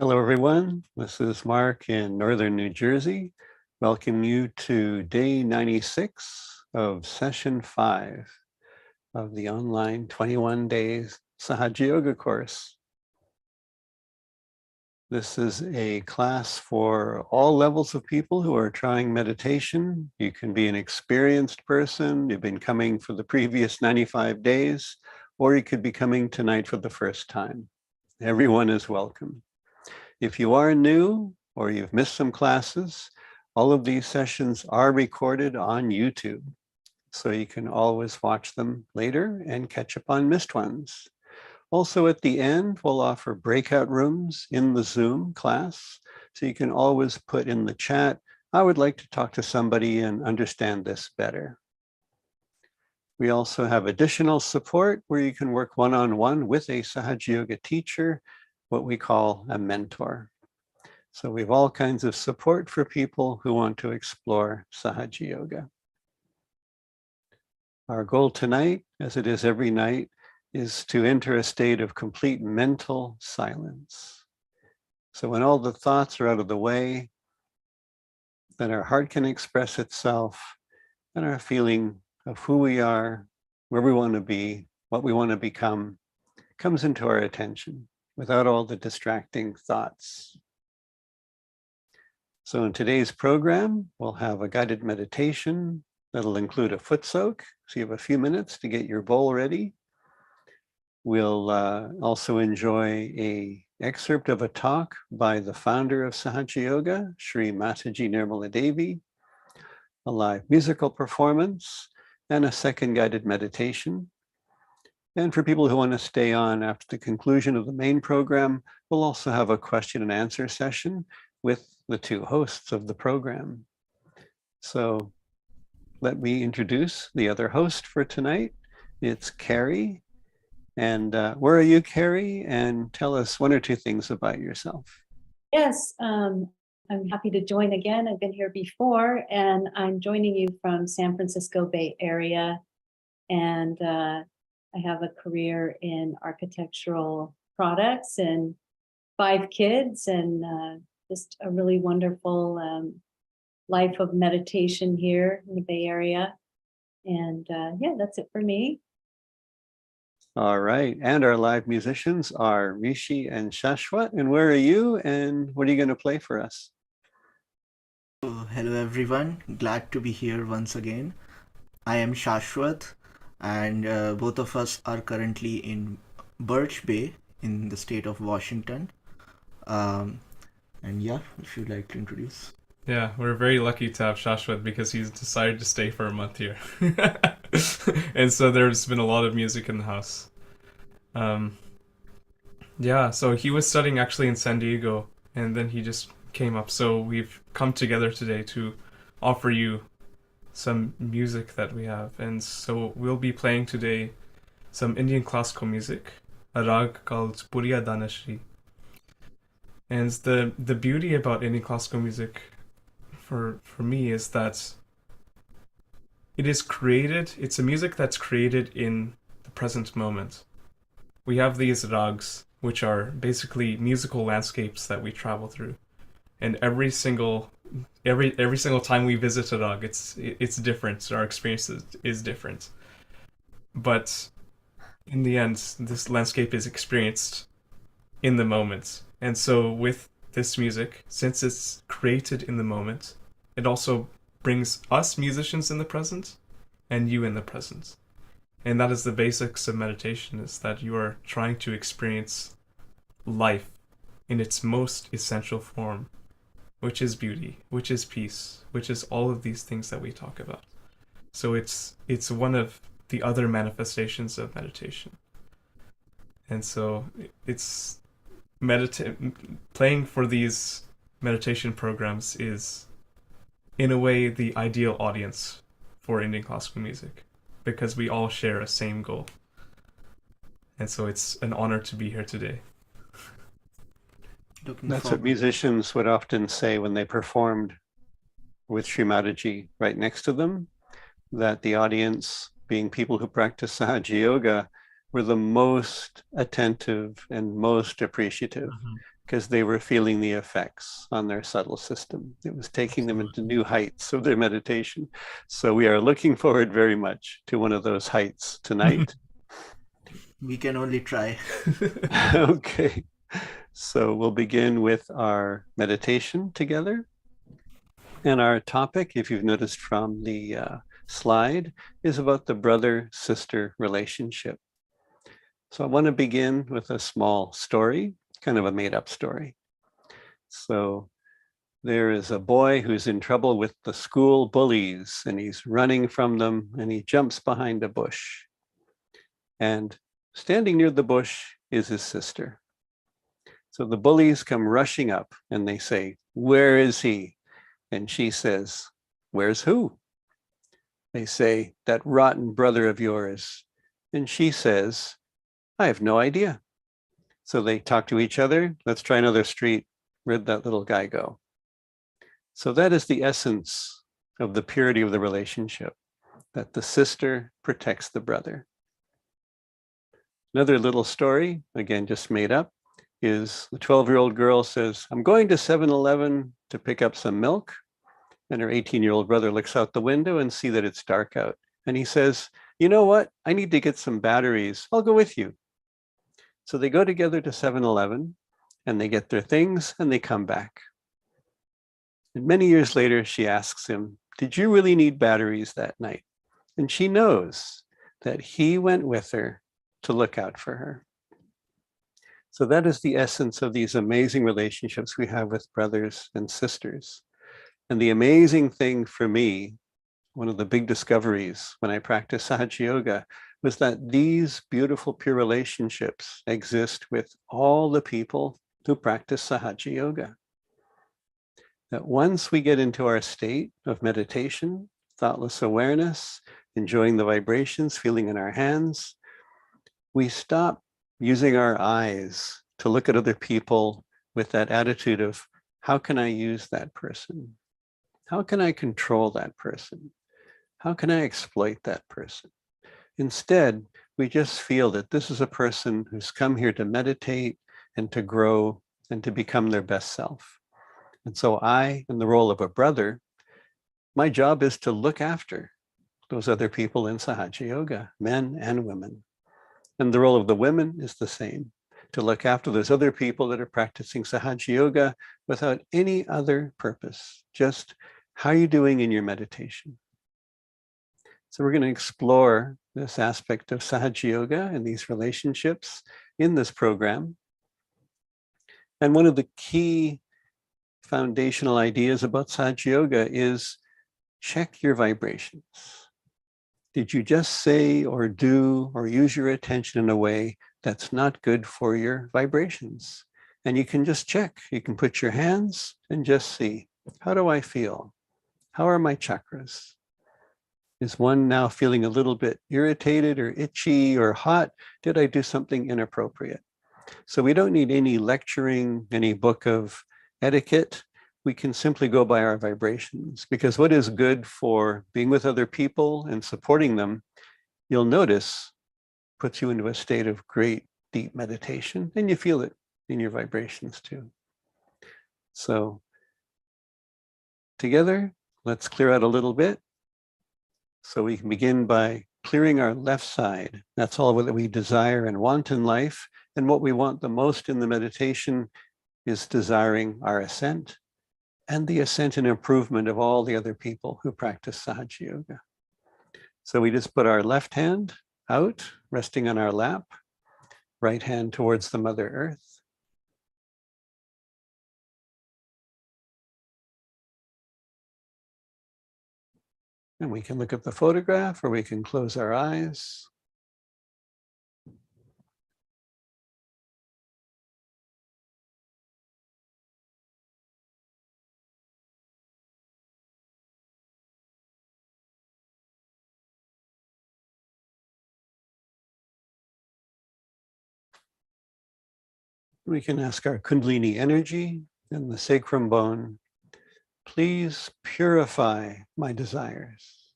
Hello, everyone. This is Mark in Northern New Jersey. Welcome you to day 96 of session 5 of the online 21 days Sahaja Yoga course. This is a class for all levels of people who are trying meditation. You can be an experienced person. You've been coming for the previous 95 days, or you could be coming tonight for the first time. Everyone is welcome. If you are new or you've missed some classes, all of these sessions are recorded on YouTube, so you can always watch them later and catch up on missed ones. Also at the end, we'll offer breakout rooms in the Zoom class, so you can always put in the chat, I would like to talk to somebody and understand this better. We also have additional support where you can work one-on-one with a Sahaja Yoga teacher, what we call a mentor. So we have all kinds of support for people who want to explore Sahaja Yoga. Our goal tonight, as it is every night, is to enter a state of complete mental silence. So when all the thoughts are out of the way, then our heart can express itself and our feeling of who we are, where we want to be, what we want to become, comes into our attention without all the distracting thoughts. So in today's program, we'll have a guided meditation that'll include a foot soak. So you have a few minutes to get your bowl ready. We'll also enjoy an excerpt of a talk by the founder of Sahaja Yoga, Shri Mataji Nirmala Devi, a live musical performance, and a second guided meditation. And for people who want to stay on after the conclusion of the main program, we'll also have a question and answer session with the two hosts of the program. So let me introduce the other host for tonight. It's Kerry. And where are you, Kerry? And tell us one or two things about yourself. Yes, I'm happy to join again. I've been here before, and I'm joining you from San Francisco Bay Area. And I have a career in architectural products and 5 kids, and just a really wonderful life of meditation here in the Bay Area. And yeah, that's it for me. All right. And our live musicians are Rishi and Shaswat. And where are you? And what are you going to play for us? Hello everyone, glad to be here once again. I am Shaswat, and both of us are currently in Birch Bay in the state of Washington. And yeah, if you'd like to introduce. Yeah, we're very lucky to have Shashwat because he's decided to stay for a month here. And so there's been a lot of music in the house. Yeah, so he was studying actually in San Diego, and then he just came up. So we've come together today to offer you some music that we have. And so we'll be playing today some Indian classical music, a rag called Puriya Danashri. And the beauty about Indian classical music for me is that it's a music that's created in the present moment. We have these rags, which are basically musical landscapes that we travel through. And every single time we visit a rag, it's different. Our experience is different. But in the end, this landscape is experienced in the moment. And so with this music, since it's created in the moment, it also brings us musicians in the present and you in the present. And that is the basics of meditation, is that you are trying to experience life in its most essential form, which is beauty, which is peace, which is all of these things that we talk about. So it's one of the other manifestations of meditation. And so it's playing for these meditation programs is, in a way, the ideal audience for Indian classical music, because we all share a same goal. And so it's an honor to be here today. That's what musicians would often say when they performed with Shri Mataji right next to them, that the audience, being people who practice Sahaja Yoga, were the most attentive and most appreciative. because they were feeling the effects on their subtle system. It was taking them into new heights of their meditation. So we are looking forward very much to one of those heights tonight. We can only try. Okay. So we'll begin with our meditation together. And our topic, if you've noticed from the slide, is about the brother-sister relationship. So I want to begin with a small story, kind of a made-up story. So there is a boy who's in trouble with the school bullies, and he's running from them, and he jumps behind a bush. And standing near the bush is his sister. So the bullies come rushing up, and they say, "Where is he?" And she says, "Where's who?" They say, "That rotten brother of yours." And she says, "I have no idea." So they talk to each other. "Let's try another street. Where'd that little guy go?" So that is the essence of the purity of the relationship, that the sister protects the brother. Another little story, again, just made up, is the 12-year-old girl says, "I'm going to 7-Eleven to pick up some milk." And her 18-year-old brother looks out the window and see that it's dark out. And he says, "You know what? I need to get some batteries. I'll go with you." So they go together to 7-Eleven and they get their things and they come back. And many years later, she asks him, "Did you really need batteries that night?" And she knows that he went with her to look out for her. So that is the essence of these amazing relationships we have with brothers and sisters. And the amazing thing for me, one of the big discoveries when I practiced Sahaja Yoga, was that these beautiful, pure relationships exist with all the people who practice Sahaja Yoga. That once we get into our state of meditation, thoughtless awareness, enjoying the vibrations, feeling in our hands, we stop using our eyes to look at other people with that attitude of, how can I use that person? How can I control that person? How can I exploit that person? Instead, we just feel that this is a person who's come here to meditate and to grow and to become their best self. And so I, in the role of a brother, my job is to look after those other people in Sahaja Yoga, men and women. And the role of the women is the same, to look after those other people that are practicing Sahaja Yoga without any other purpose, just how are you doing in your meditation? So we're going to explore this aspect of Sahaja Yoga and these relationships in this program. And one of the key foundational ideas about Sahaja Yoga is check your vibrations. Did you just say or do or use your attention in a way that's not good for your vibrations? And you can just check. You can put your hands and just see, how do I feel? How are my chakras? Is one now feeling a little bit irritated or itchy or hot? Did I do something inappropriate? So we don't need any lecturing, any book of etiquette. We can simply go by our vibrations, because what is good for being with other people and supporting them, you'll notice, puts you into a state of great deep meditation, and you feel it in your vibrations too. So together, let's clear out a little bit. So we can begin by clearing our left side. That's all that we desire and want in life. And what we want the most in the meditation is desiring our ascent and the ascent and improvement of all the other people who practice Sahaja Yoga. So we just put our left hand out, resting on our lap, right hand towards the Mother Earth. And we can look at the photograph, or we can close our eyes. We can ask our Kundalini energy and the sacrum bone, please purify my desires.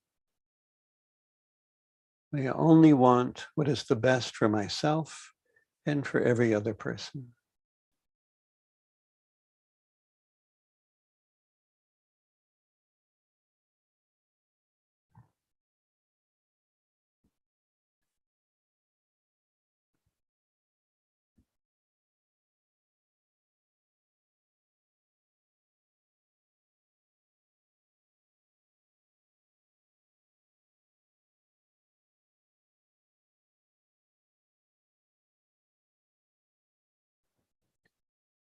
I only want what is the best for myself and for every other person.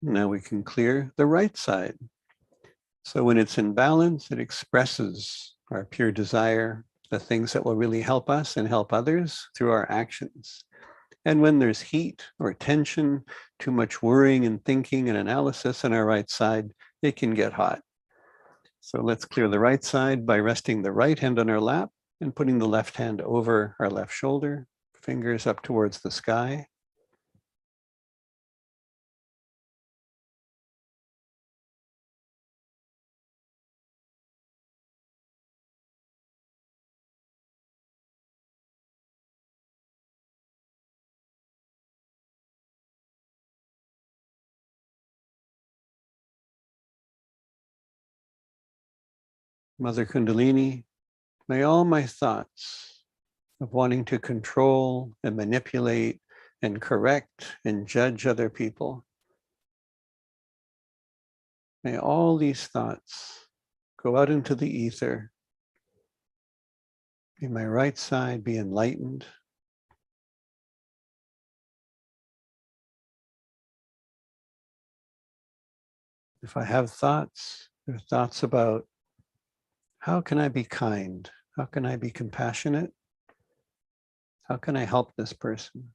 Now we can clear the right side. So when it's in balance, it expresses our pure desire, the things that will really help us and help others through our actions. And when there's heat or tension, too much worrying and thinking and analysis on our right side, it can get hot. So let's clear the right side by resting the right hand on our lap and putting the left hand over our left shoulder, fingers up towards the sky. Mother Kundalini, may all my thoughts of wanting to control and manipulate and correct and judge other people, may all these thoughts go out into the ether. May my right side be enlightened. If I have thoughts, they're thoughts about how can I be kind? How can I be compassionate? How can I help this person?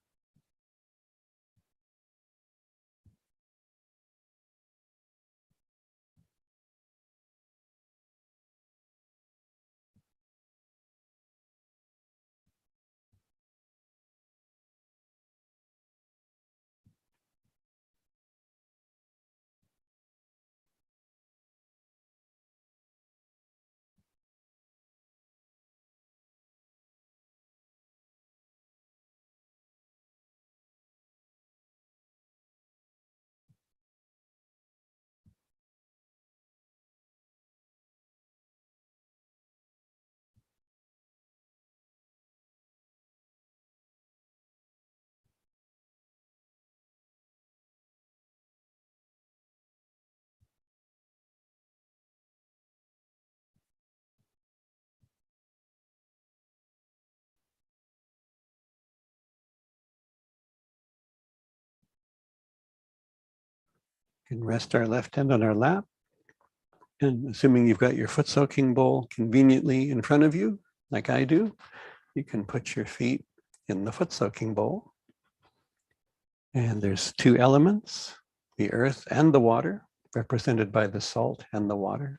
We can rest our left hand on our lap. And assuming you've got your foot soaking bowl conveniently in front of you, like I do, you can put your feet in the foot soaking bowl. And there's two elements, the earth and the water, represented by the salt and the water.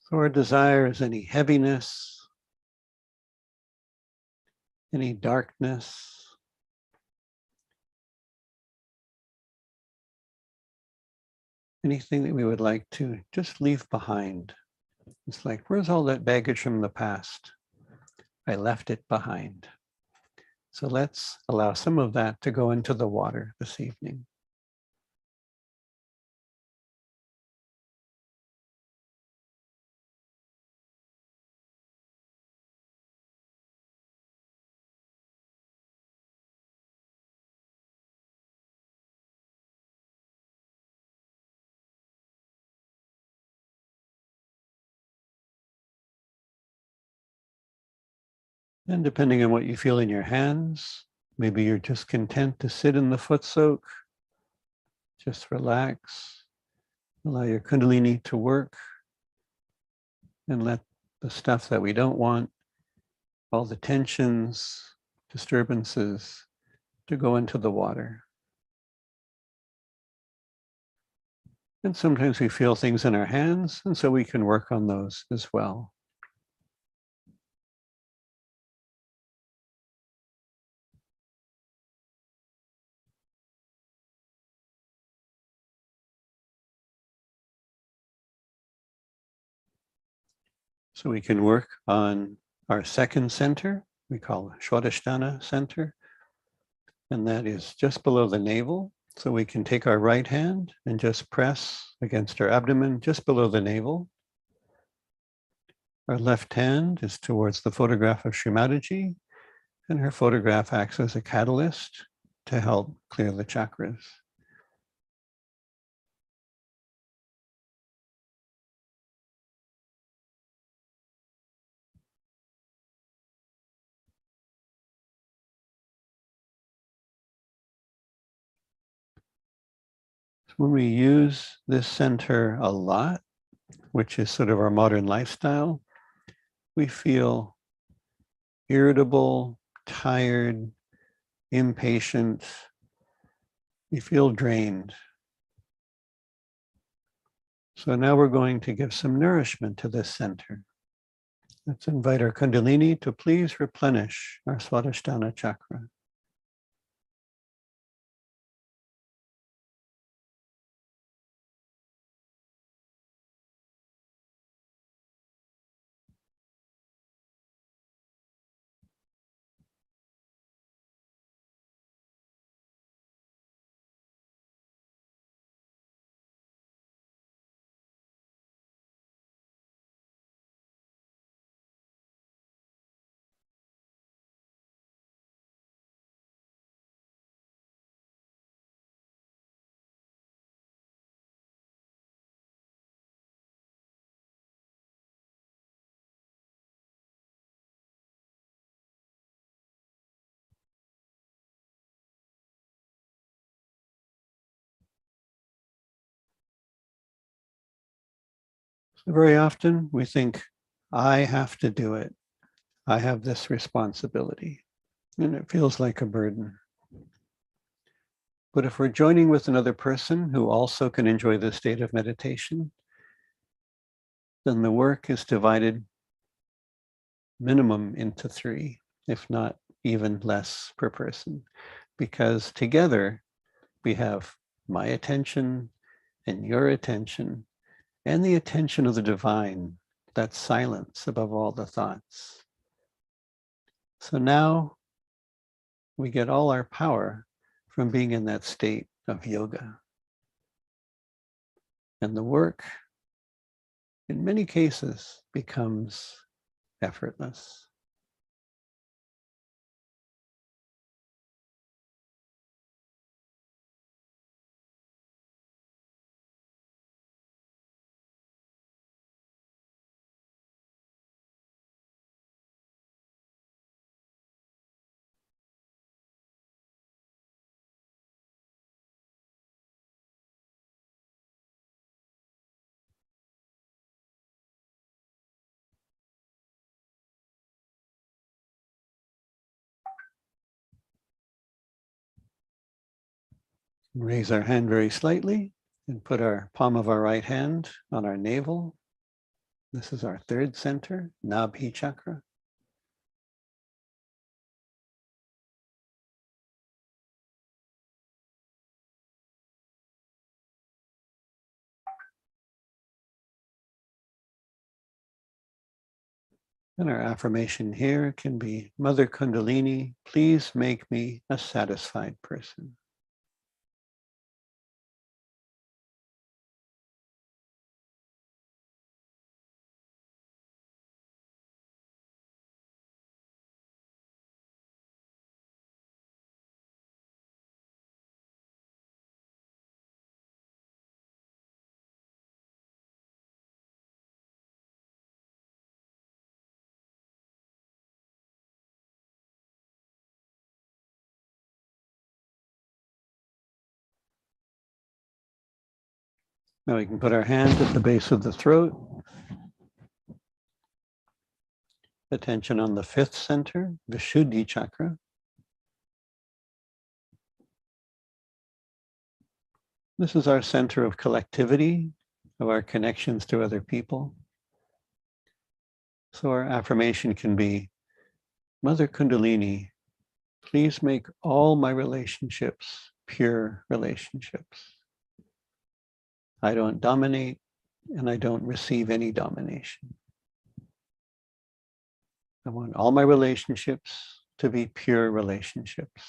So our desire is any heaviness, any darkness, anything that we would like to just leave behind. It's like, where's all that baggage from the past? I left it behind. So let's allow some of that to go into the water this evening. And depending on what you feel in your hands, maybe you're just content to sit in the foot soak, just relax, allow your Kundalini to work, and let the stuff that we don't want, all the tensions, disturbances, to go into the water. And sometimes we feel things in our hands, and so we can work on those as well. So we can work on our second center, we call Swadhisthana center, and that is just below the navel. So we can take our right hand and just press against our abdomen just below the navel. Our left hand is towards the photograph of Shri Mataji, and her photograph acts as a catalyst to help clear the chakras. When we use this center a lot, which is sort of our modern lifestyle, we feel irritable, tired, impatient. We feel drained. So now we're going to give some nourishment to this center. Let's invite our Kundalini to please replenish our Swadhisthana chakra. Very often we think, I have to do it. I have this responsibility. And it feels like a burden. But if we're joining with another person who also can enjoy this state of meditation, then the work is divided minimum into 3, if not even less per person. Because together we have my attention and your attention and the attention of the divine, that silence above all the thoughts. So now we get all our power from being in that state of yoga. And the work, in many cases, becomes effortless. Raise our hand very slightly and put our palm of our right hand on our navel. This is our 3rd center, Nabhi chakra. And our affirmation here can be, Mother Kundalini, please make me a satisfied person. Now we can put our hand at the base of the throat. Attention on the 5th center, Vishuddhi chakra. This is our center of collectivity, of our connections to other people. So our affirmation can be, Mother Kundalini, please make all my relationships pure relationships. I don't dominate and I don't receive any domination. I want all my relationships to be pure relationships.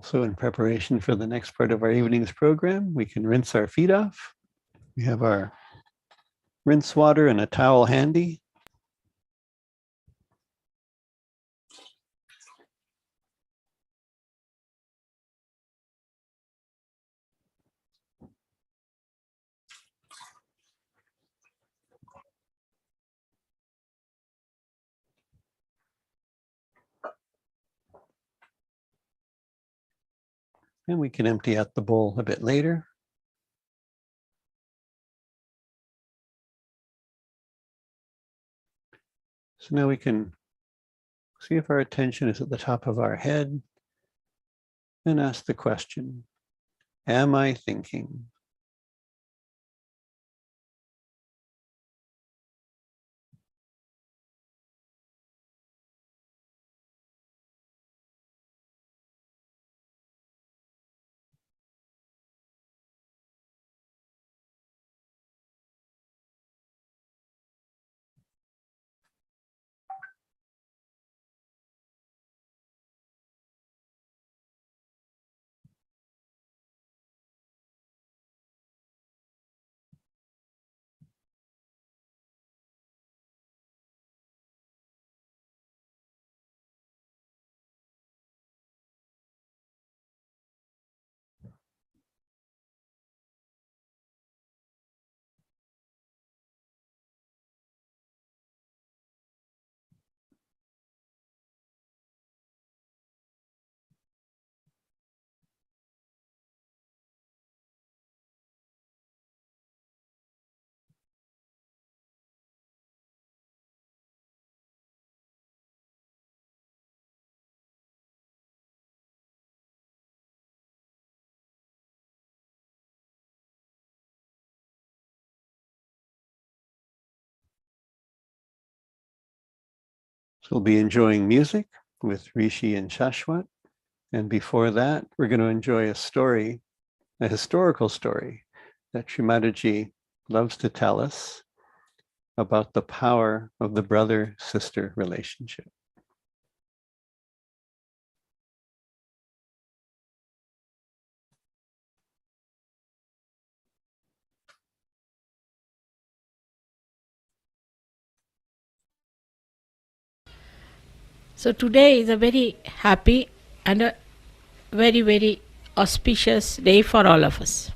So in preparation for the next part of our evening's program, we can rinse our feet off. We have our rinse water and a towel handy. And we can empty out the bowl a bit later. So now we can see if our attention is at the top of our head and ask the question, am I thinking? So we'll be enjoying music with Rishi and Shaswat. And before that, we're going to enjoy a story, a historical story that Shri Mataji loves to tell us about the power of the brother-sister relationship. So today is a very happy and a very, very auspicious day for all of us.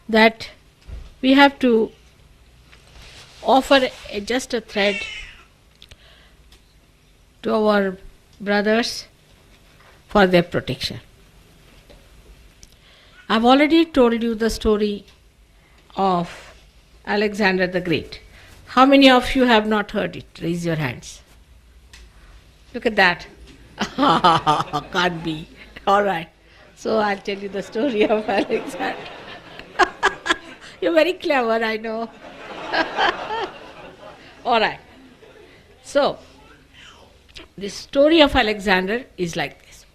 That we have to offer just a thread to our brothers for their protection. I've already told you the story of Alexander the Great. How many of you have not heard it? Raise your hands. Look at that. Can't be. All right. So I'll tell you the story of Alexander. You're very clever, I know. All right. So, the story of Alexander is like this.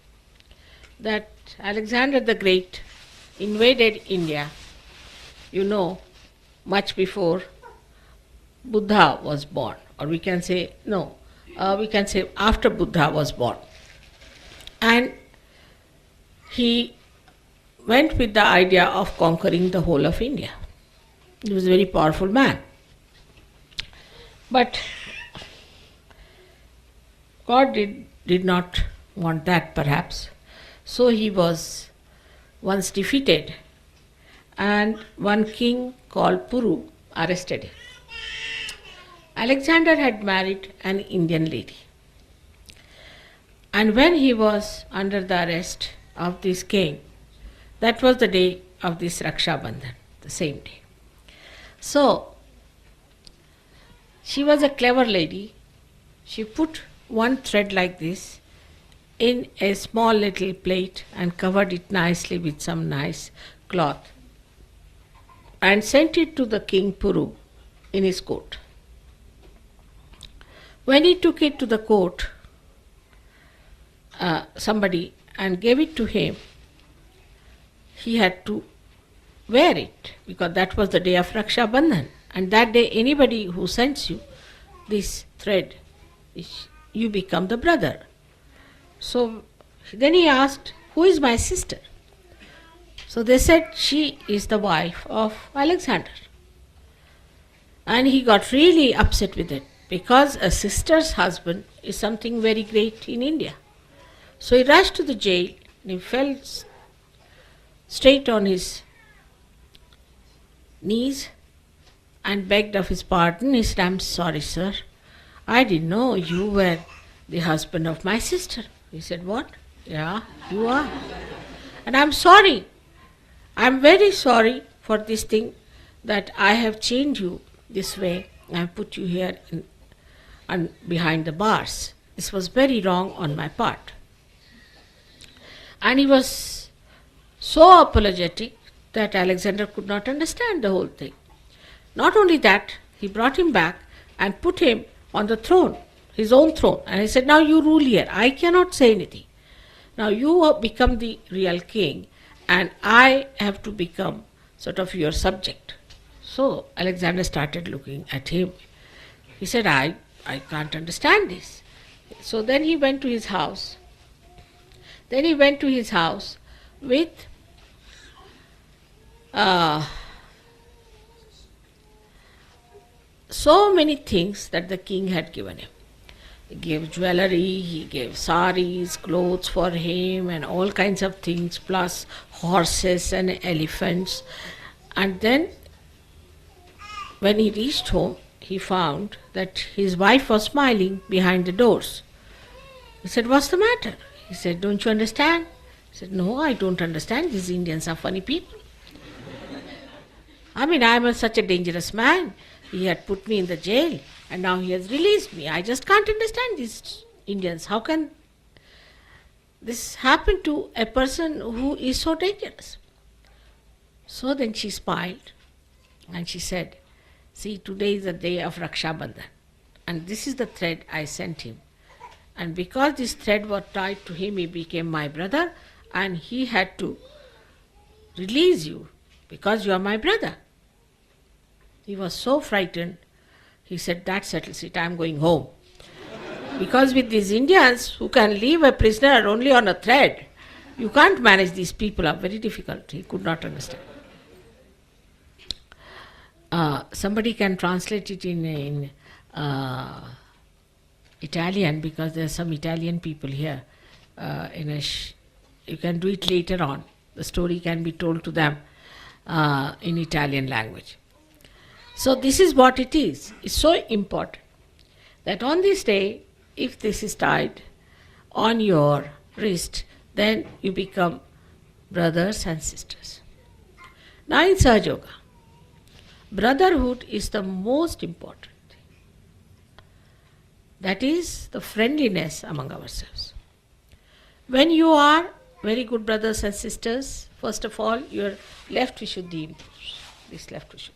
That Alexander the Great invaded India, much before Buddha was born. Or we can say after Buddha was born. And he went with the idea of conquering the whole of India. He was a very powerful man. But God did not want that, perhaps. So he was once defeated, and one king called Puru arrested him. Alexander had married an Indian lady. And when he was under the arrest of this king, that was the day of this Raksha Bandhan, the same day. So, she was a clever lady. She put one thread like this in a small little plate and covered it nicely with some nice cloth and sent it to the king Puru in his court. When he took it to the court, somebody and gave it to him, he had to wear it because that was the day of Raksha Bandhan. And that day, anybody who sends you this thread, you become the brother. So Then he asked, who is my sister? So they said, she is the wife of Alexander. And he got really upset with it, because a sister's husband is something very great in India. So he rushed to the jail and he fell straight on his knees and begged of his pardon. He said, I'm sorry, sir. I didn't know you were the husband of my sister. He said, what? Yeah, you are. And I'm sorry. I'm very sorry for this thing, that I have changed you this way. I have put you here and behind the bars. This was very wrong on my part. And he was so apologetic that Alexander could not understand the whole thing. Not only that, he brought him back and put him on the throne, his own throne. And he said, now you rule here. I cannot say anything. Now you become the real king, and I have to become sort of your subject. So Alexander started looking at him. He said, I can't understand this. So then he went to his house. With so many things that the king had given him. He gave jewelry, he gave saris, clothes for him, and all kinds of things, plus horses and elephants. And then when he reached home, he found that his wife was smiling behind the doors. He said, what's the matter? He said, don't you understand? He said, no, I don't understand. These Indians are funny people. I mean, I'm such a dangerous man. He had put me in the jail and now he has released me. I just can't understand these Indians. How can this happen to a person who is so dangerous? So then she smiled and she said, see, today is the day of Raksha Bandhan, and this is the thread I sent him. And because this thread was tied to him, he became my brother, and he had to release you because you are my brother. He was so frightened. He said, that settles it, I am going home. Because with these Indians who can leave a prisoner only on a thread, you can't manage. These people are very difficult. He could not understand. Somebody can translate it in Italian, because there are some Italian people here. You can do it later on. The story can be told to them in Italian language. So this is what it is. It's so important that on this day, if this is tied on your wrist, then you become brothers and sisters. Now in Sahaja Yoga, brotherhood is the most important thing. That is the friendliness among ourselves. When you are very good brothers and sisters, first of all, your left Vishuddhi improves. This left Vishuddhi.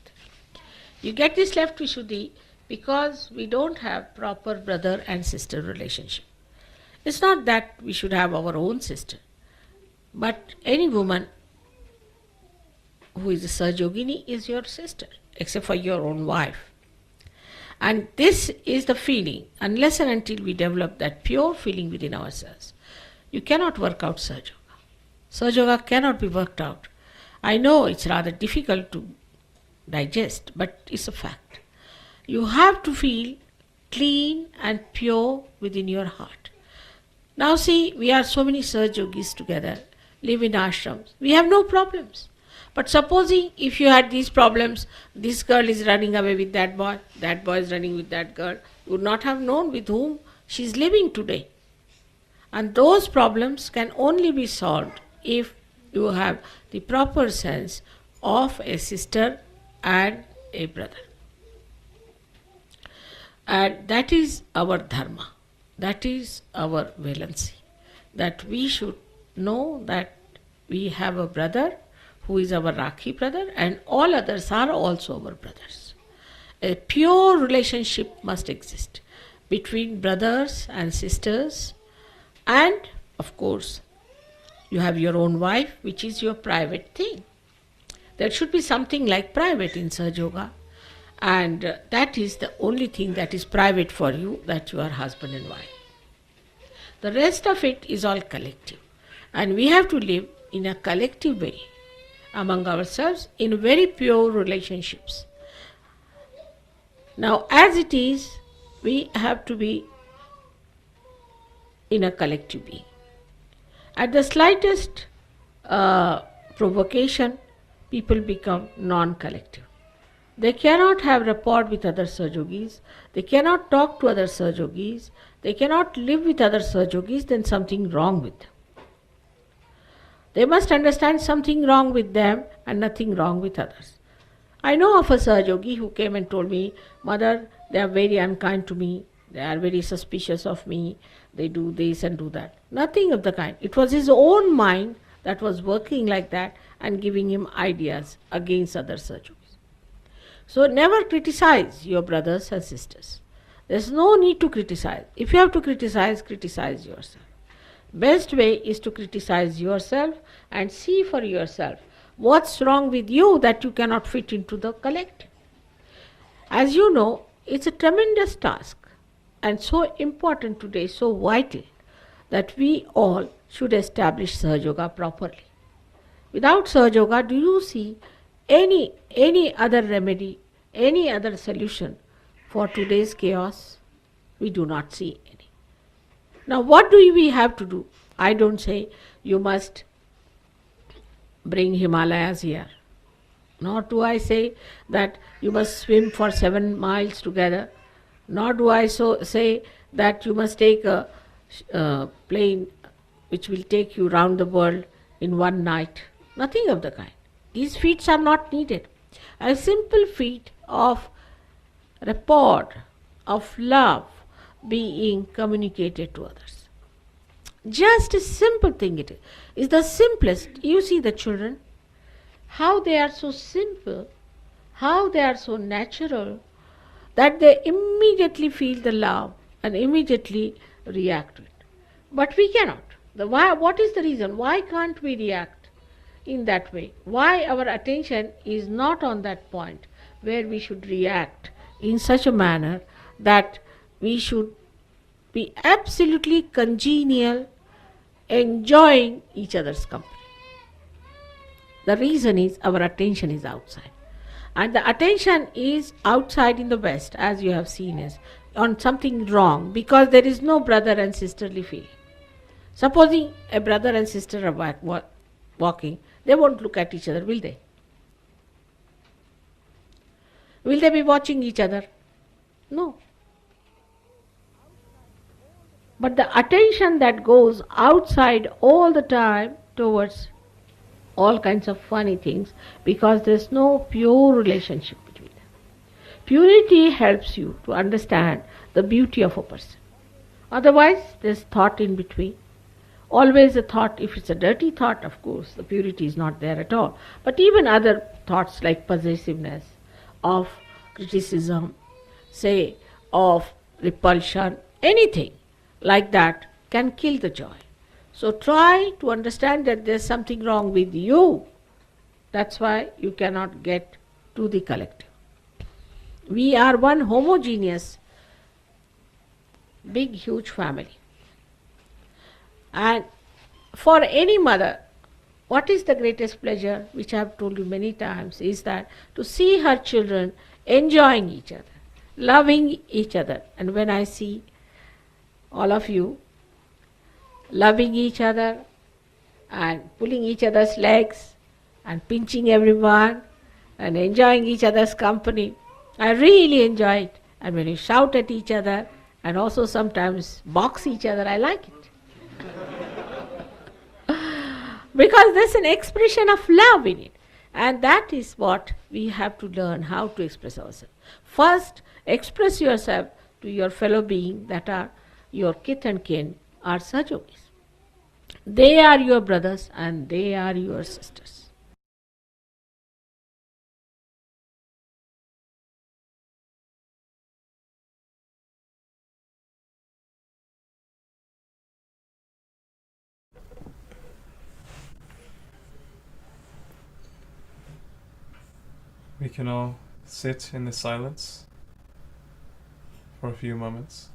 You get this left Vishuddhi because we don't have proper brother and sister relationship. It's not that we should have our own sister, but any woman who is a Sahaja Yogini is your sister, except for your own wife. And this is the feeling. Unless and until we develop that pure feeling within ourselves, you cannot work out Sahaja Yoga. Sahaja Yoga cannot be worked out. I know it's rather difficult to digest, but it's a fact. You have to feel clean and pure within your heart. Now see, we are so many Sahaja Yogis together, live in ashrams. We have no problems. But supposing if you had these problems, this girl is running away with that boy is running with that girl, you would not have known with whom she is living today. And those problems can only be solved if you have the proper sense of a sister and a brother. And that is our dharma. That is our valency. That we should know that we have a brother who is our Rakhi brother, and all others are also our brothers. A pure relationship must exist between brothers and sisters, and of course you have your own wife, which is your private thing. There should be something like private in Sahaja Yoga, and that is the only thing that is private for you, that you are husband and wife. The rest of it is all collective. And we have to live in a collective way among ourselves in very pure relationships. Now, as it is, we have to be in a collective being. At the slightest provocation, people become non-collective. They cannot have rapport with other Sahajogis, they cannot talk to other Sahajogis, they cannot live with other Sahajogis, then something wrong with them. They must understand something wrong with them and nothing wrong with others. I know of a Sahajogi who came and told me, Mother, they are very unkind to me, they are very suspicious of me, they do this and do that. Nothing of the kind. It was his own mind that was working like that and giving him ideas against other Sahajogis. So never criticize your brothers and sisters. There's no need to criticize. If you have to criticize, criticize yourself. Best way is to criticize yourself and see for yourself what's wrong with you that you cannot fit into the collective. As you know, it's a tremendous task and so important today, so vital, that we all should establish Sahaja Yoga properly. Without Sahaja Yoga, do you see any other remedy, any other solution for today's chaos? We do not see any. Now what do we have to do? I don't say you must bring Himalayas here. Nor do I say that you must swim for 7 miles together. Nor do I say that you must take a plane which will take you round the world in one night. Nothing of the kind. These feats are not needed. A simple feat of rapport, of love being communicated to others. Just a simple thing it is the simplest. You see the children, how they are so simple, how they are so natural, that they immediately feel the love and immediately react to it. But we cannot. What is the reason? Why can't we react in that way? Why our attention is not on that point where we should react in such a manner that we should be absolutely congenial, enjoying each other's company? The reason is our attention is outside. And the attention is outside in the West, as you have seen, is on something wrong, because there is no brother and sisterly feeling. Supposing a brother and sister are walking, they won't look at each other, will they? Will they be watching each other? No. But the attention that goes outside all the time towards all kinds of funny things, because there's no pure relationship between them. Purity helps you to understand the beauty of a person. Otherwise, there's thought in between. Always a thought, if it's a dirty thought, of course, the purity is not there at all. But even other thoughts like possessiveness, of criticism, say, of repulsion, anything like that can kill the joy. So try to understand that there's something wrong with you. That's why you cannot get to the collective. We are one homogeneous, big, huge family. And for any mother, what is the greatest pleasure, which I have told you many times, is that to see her children enjoying each other, loving each other. And when I see all of you loving each other and pulling each other's legs and pinching everyone and enjoying each other's company, I really enjoy it. And when you shout at each other and also sometimes box each other, I like it. Because there's an expression of love in it. And that is what we have to learn, how to express ourselves. First, express yourself to your fellow being, that are your kith and kin, are Sahajogis. They are your brothers and they are your sisters. We can all sit in the silence for a few moments.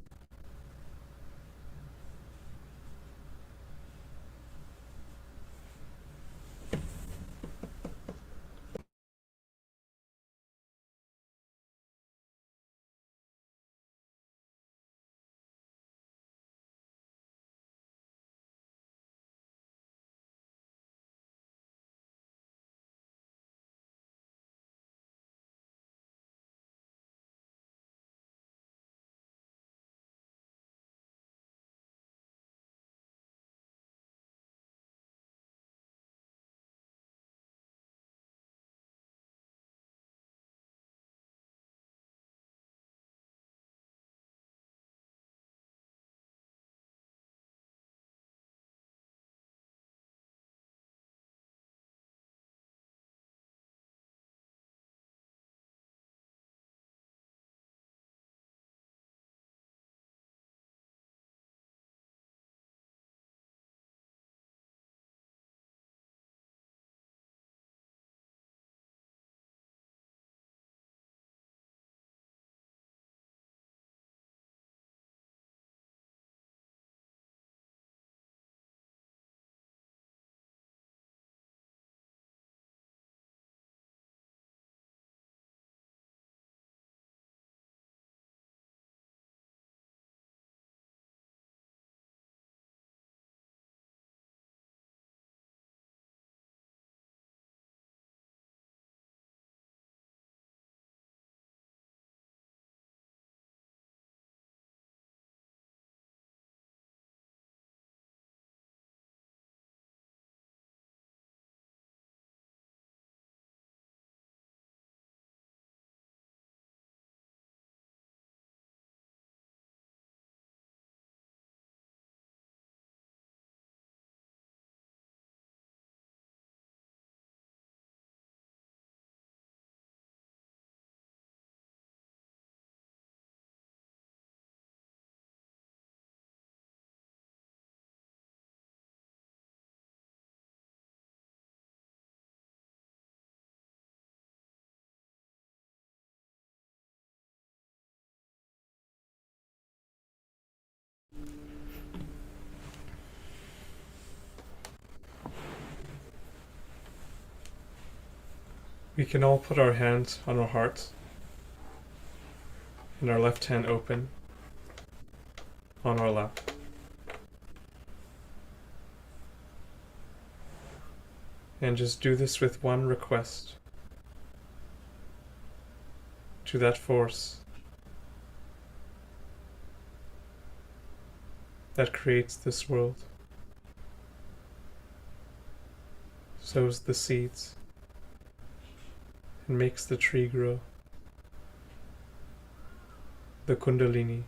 We can all put our hands on our hearts and our left hand open on our lap. And just do this with one request to that force that creates this world, sows the seeds, and makes the tree grow. The Kundalini.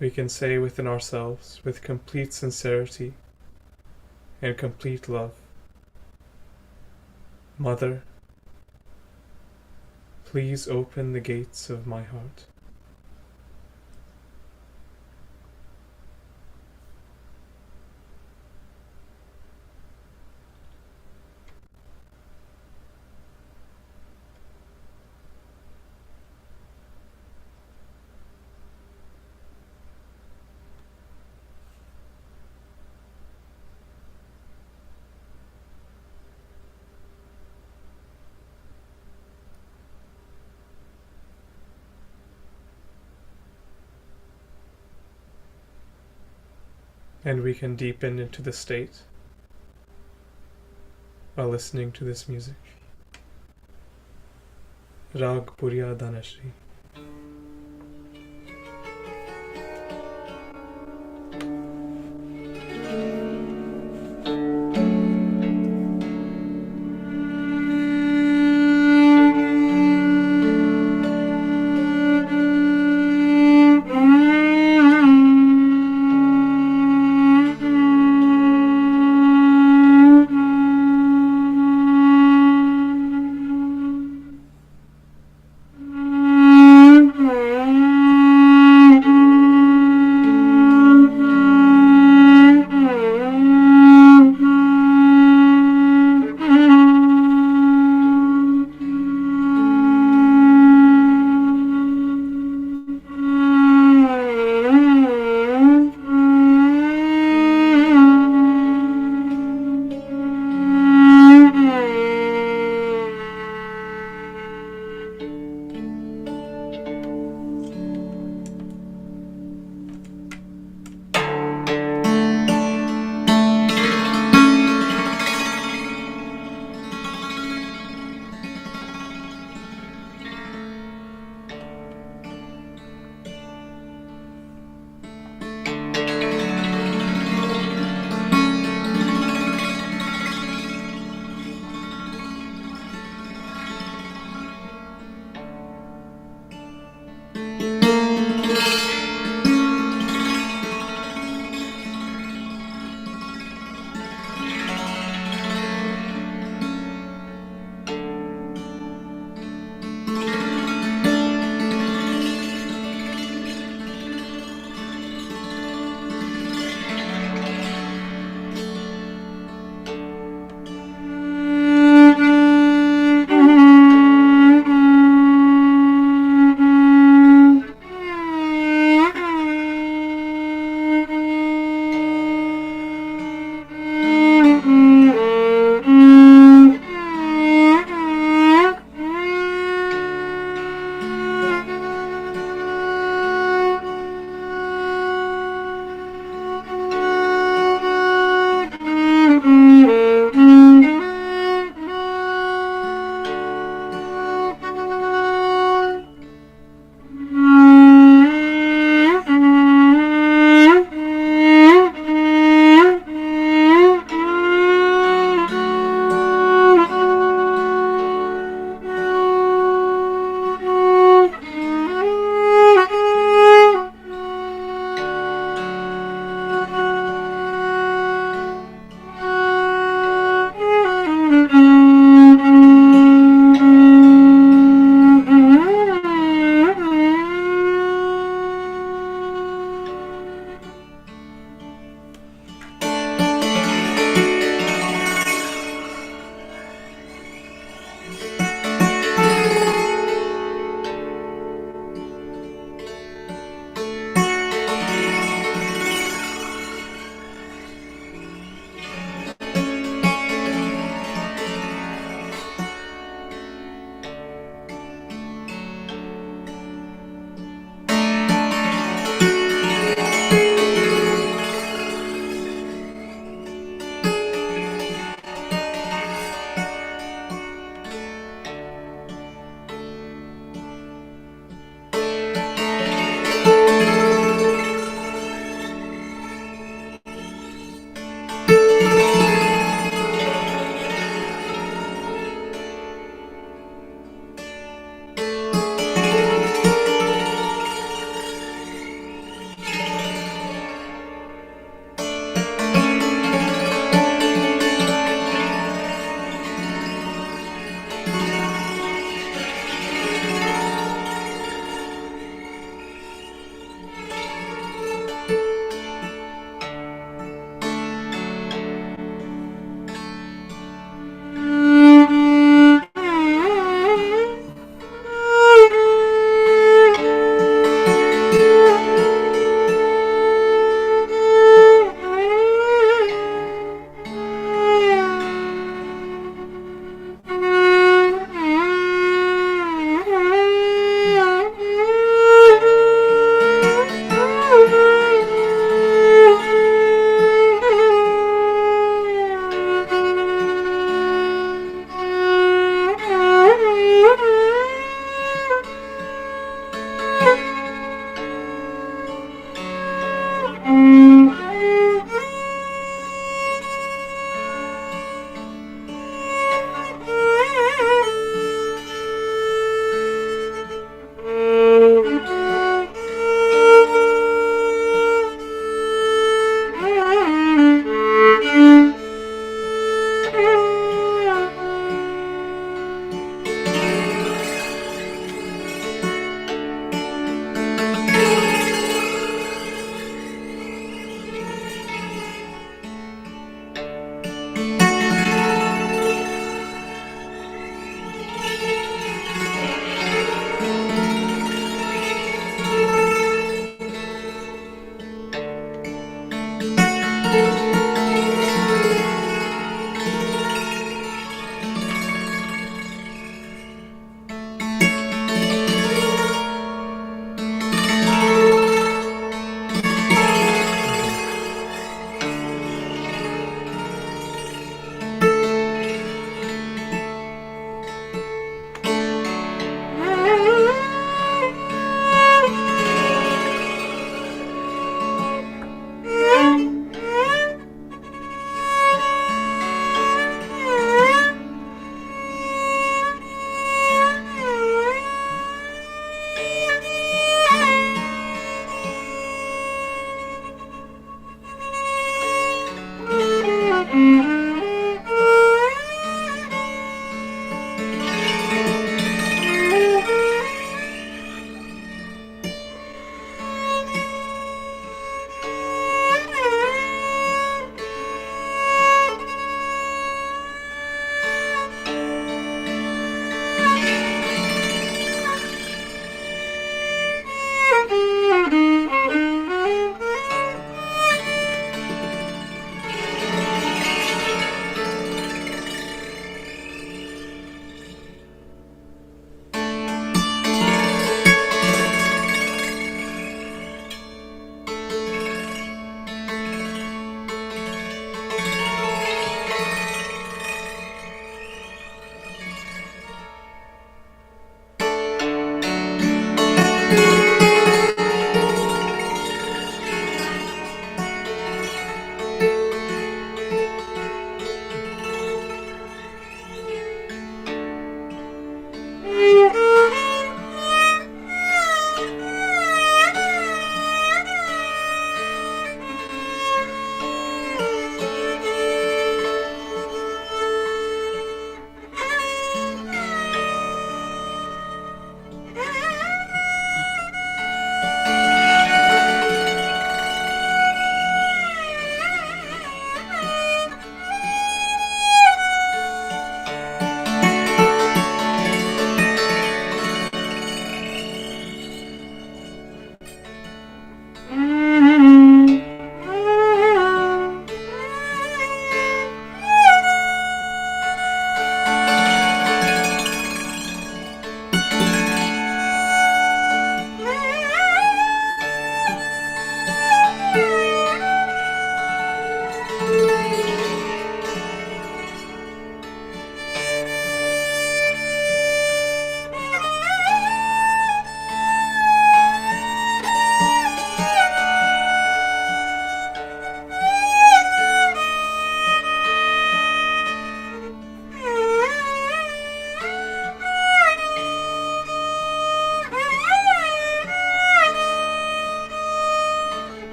We can say within ourselves, with complete sincerity and complete love, Mother, please open the gates of my heart. And we can deepen into the state while listening to this music. Rag Puriya Dhanashri.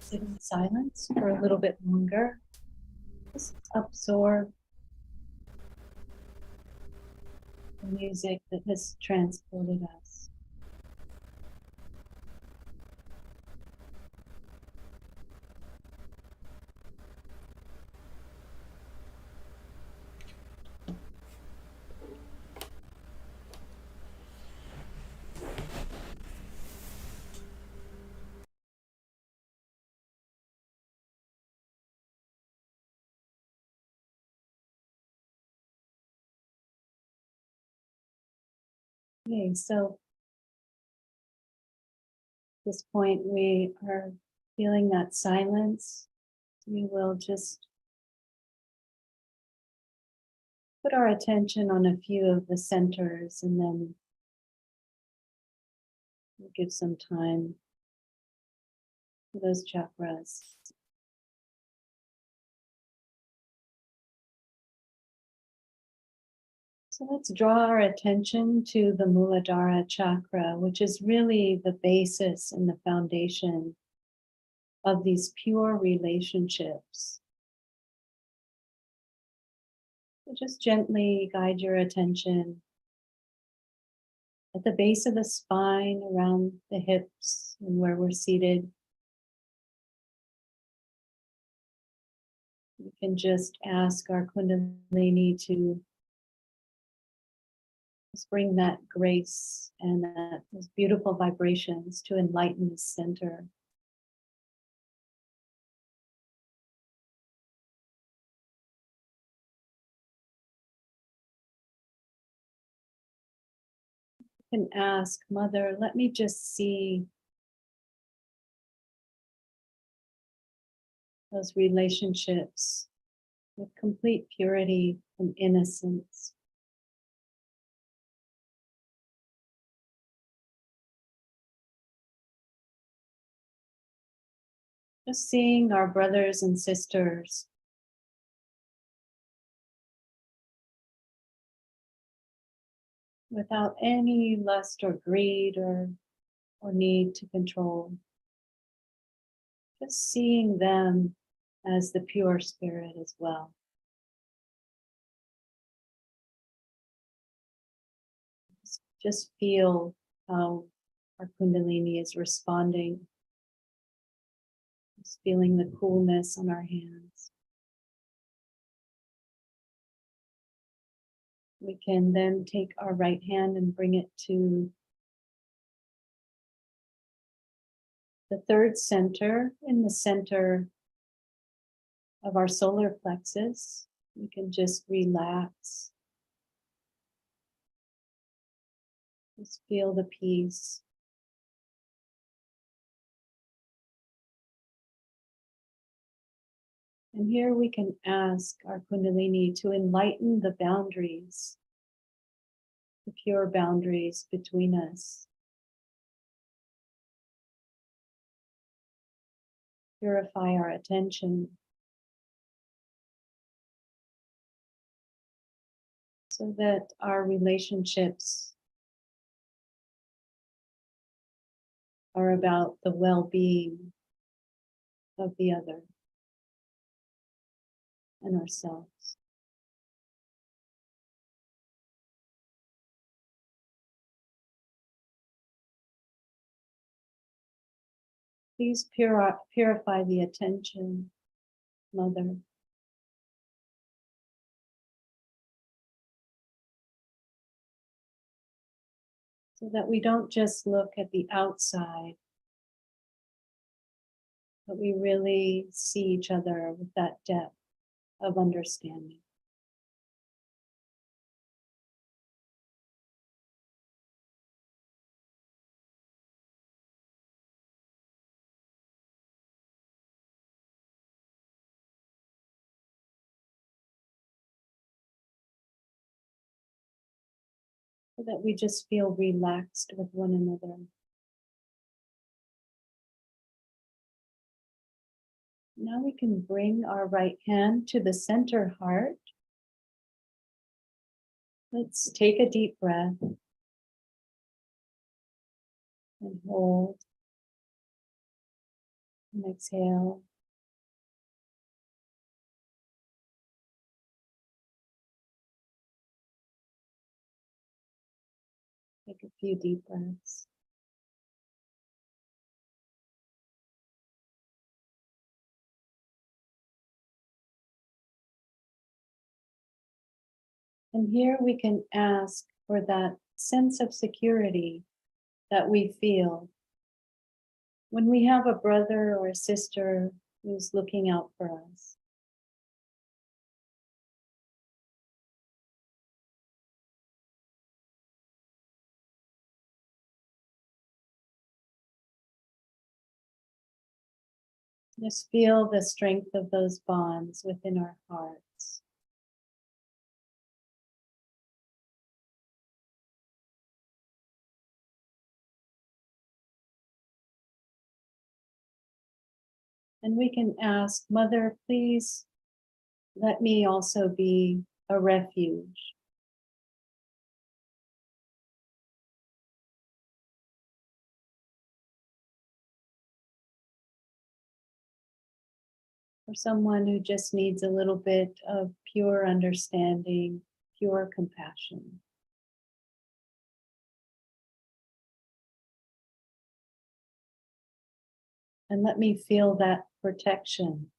Sit in silence for a little bit longer. Just absorb the music that has transported us. Okay, so at this point we are feeling that silence. We will just put our attention on a few of the centers and then we'll give some time for those chakras. So let's draw our attention to the Muladhara chakra, which is really the basis and the foundation of these pure relationships. So just gently guide your attention at the base of the spine, around the hips and where we're seated. You can just ask our Kundalini to just bring that grace and those beautiful vibrations to enlighten the center. You can ask, Mother, let me just see those relationships with complete purity and innocence. Just seeing our brothers and sisters without any lust or greed or need to control. Just seeing them as the pure spirit as well. Just feel how our Kundalini is responding. Just feeling the coolness on our hands. We can then take our right hand and bring it to the third center, in the center of our solar plexus. We can just relax. Just feel the peace. And here we can ask our Kundalini to enlighten the boundaries, the pure boundaries between us. Purify our attention so that our relationships are about the well-being of the other. and ourselves. Please purify the attention, Mother. So that we don't just look at the outside, but we really see each other with that depth of understanding. So that we just feel relaxed with one another. Now we can bring our right hand to the center heart. Let's take a deep breath and hold and exhale. Take a few deep breaths. And here we can ask for that sense of security that we feel when we have a brother or a sister who's looking out for us. Just feel the strength of those bonds within our hearts. And we can ask, Mother, please let me also be a refuge. For someone who just needs a little bit of pure understanding, pure compassion. And let me feel that protection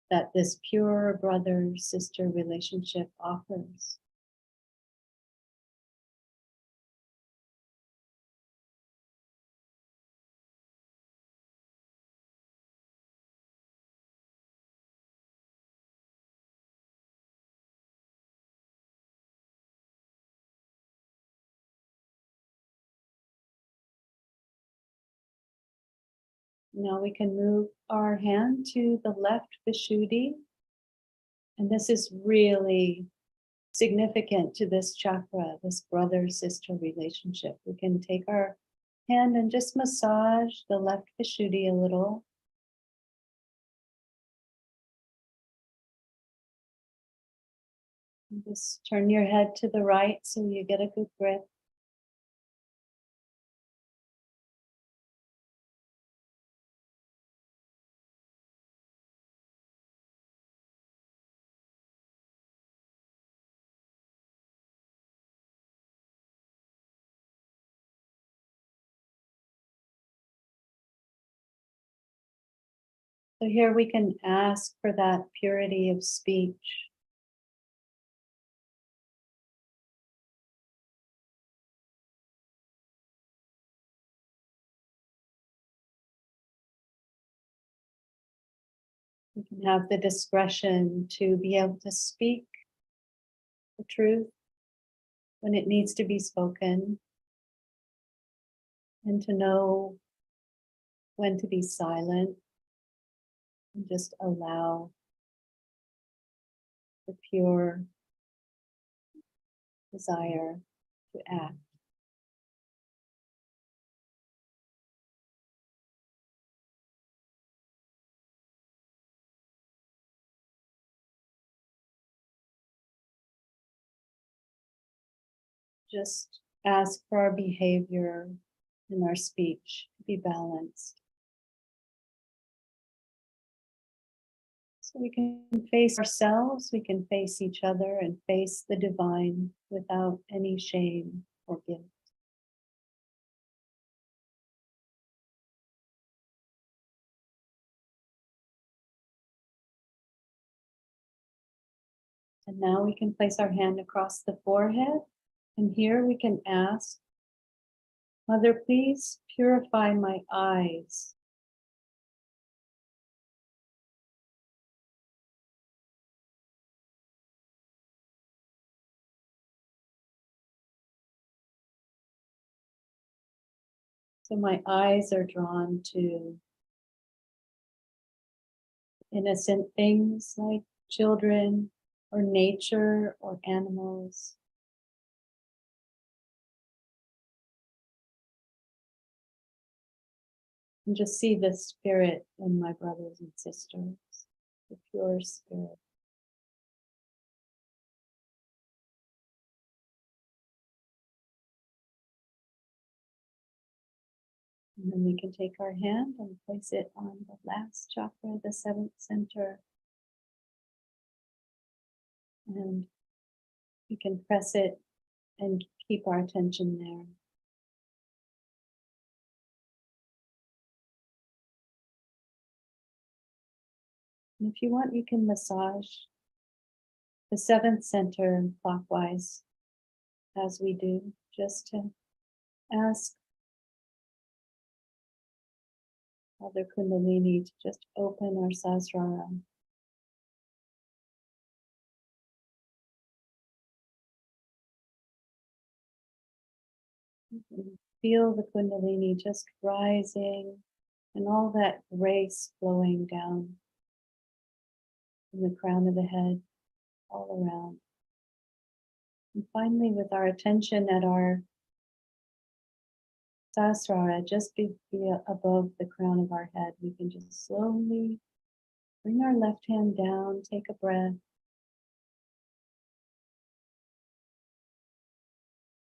that this pure brother-sister relationship offers. Now we can move our hand to the left Vishuddhi. And this is really significant to this chakra, this brother-sister relationship. We can take our hand and just massage the left Vishuddhi a little. And just turn your head to the right so you get a good grip. So here we can ask for that purity of speech. We can have the discretion to be able to speak the truth when it needs to be spoken, and to know when to be silent and just allow the pure desire to act. Just ask for our behavior and our speech to be balanced. So we can face ourselves, we can face each other, and face the divine without any shame or guilt. And now we can place our hand across the forehead. And here we can ask, Mother, please purify my eyes. So my eyes are drawn to innocent things like children or nature or animals. And just see the spirit in my brothers and sisters, the pure spirit. And then we can take our hand and place it on the last chakra, the seventh center. And we can press it and keep our attention there. And if you want, you can massage the seventh center clockwise as we do, just to ask Mother Kundalini to just open our Sahasrara. And feel the Kundalini just rising and all that grace flowing down from the crown of the head all around. And finally, with our attention at our Sahasrara, just be above the crown of our head, we can just slowly bring our left hand down, take a breath.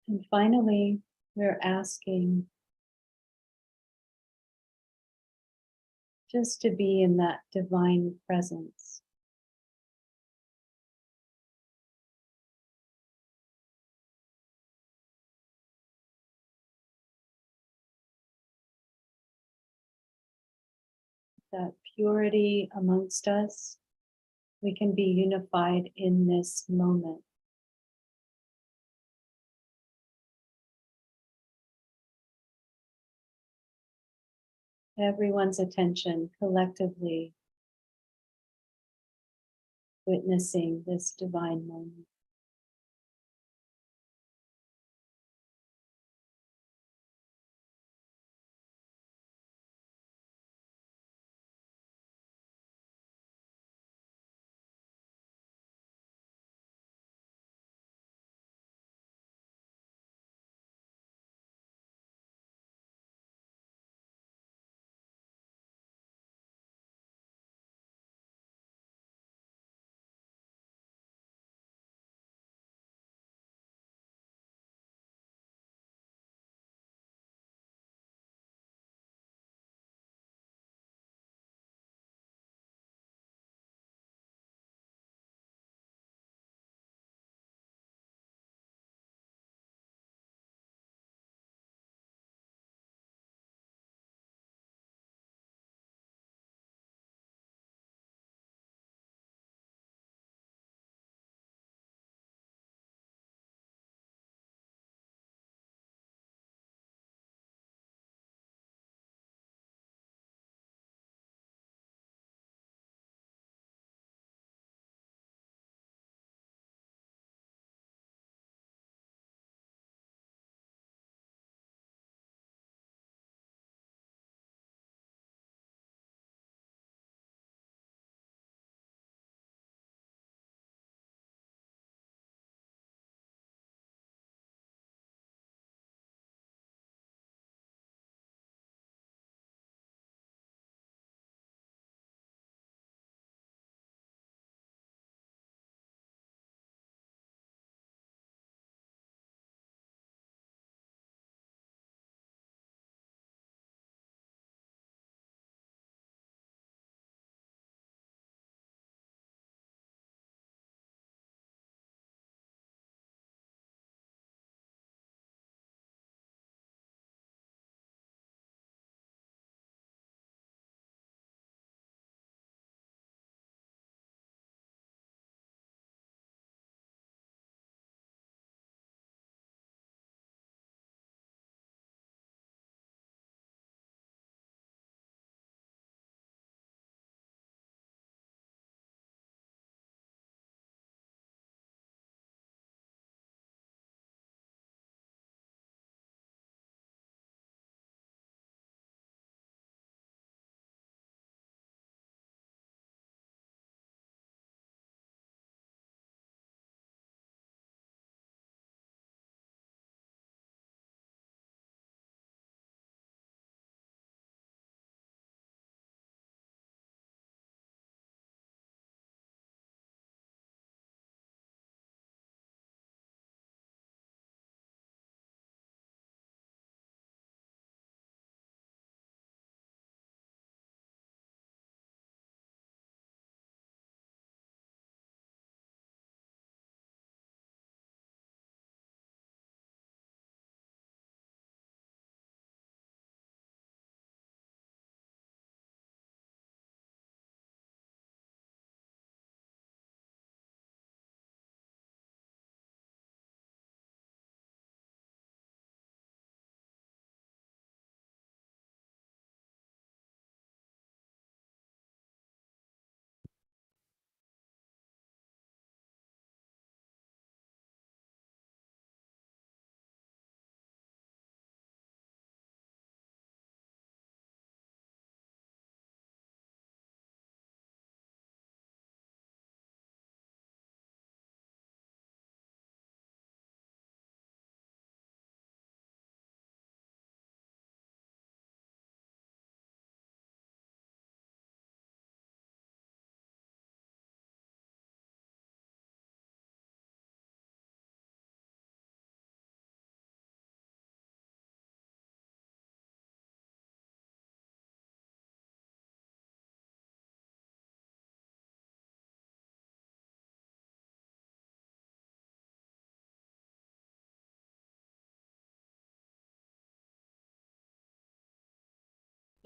And finally, we're asking just to be in that divine presence. That purity amongst us, we can be unified in this moment. Everyone's attention collectively witnessing this divine moment.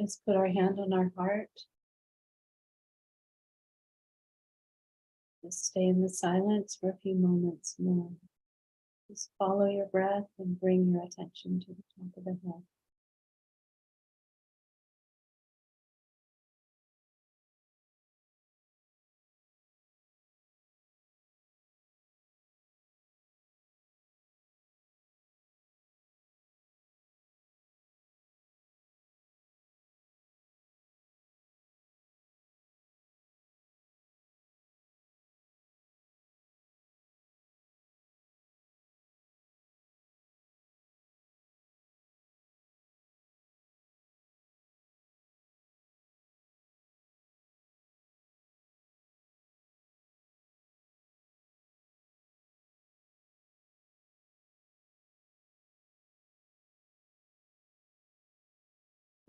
Just put our hand on our heart. Just stay in the silence for a few moments more. Just follow your breath and bring your attention to the top of the head.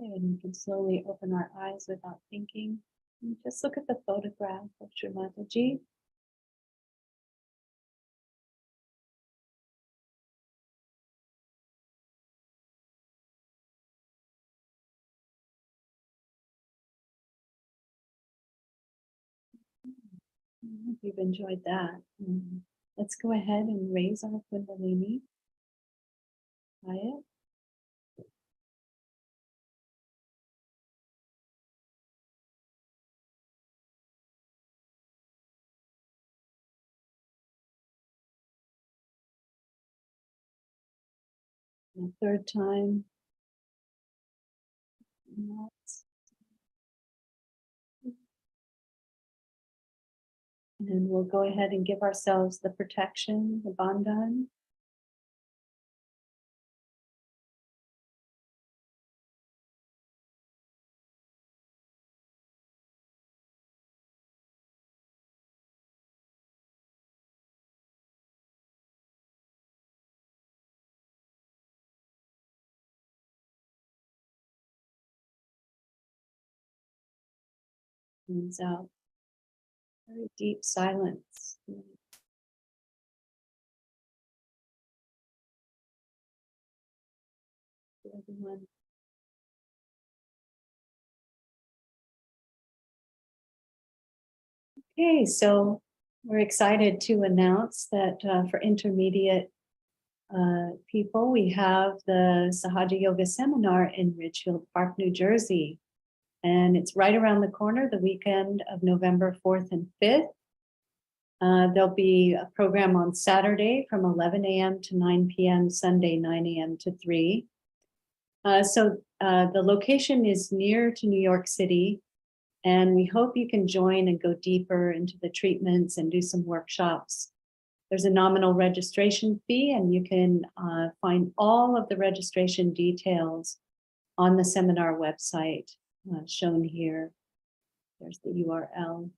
And we can slowly open our eyes without thinking. And just look at the photograph of Shri Mataji. I hope you've enjoyed that. Let's go ahead and raise our Kundalini. Quiet. And a third time. And we'll go ahead and give ourselves the protection, the bandhan. Breathe out. Very deep silence. Everyone. Okay, so we're excited to announce that for intermediate people, we have the Sahaja Yoga seminar in Ridgefield Park, New Jersey. And it's right around the corner, the weekend of November 4th and 5th. There'll be a program on Saturday from 11 a.m. to 9 p.m., Sunday 9 a.m. to 3. So the location is near to New York City, and we hope you can join and go deeper into the treatments and do some workshops. There's a nominal registration fee, and you can find all of the registration details on the seminar website shown here. There's the URL,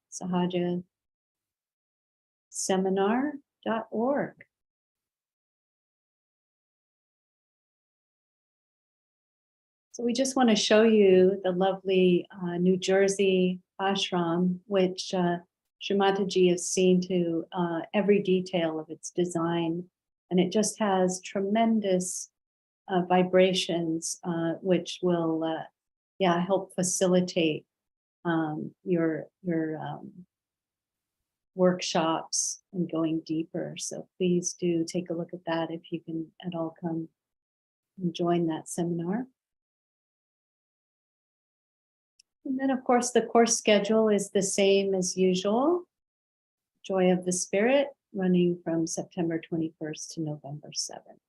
sahajaseminar.org. So we just want to show you the lovely New Jersey ashram, which Shri Mataji has seen to every detail of its design. And it just has tremendous vibrations, which will help facilitate your workshops and going deeper. So please do take a look at that if you can at all come and join that seminar. And then, of course, the course schedule is the same as usual. Joy of the Spirit, running from September 21st to November 7th,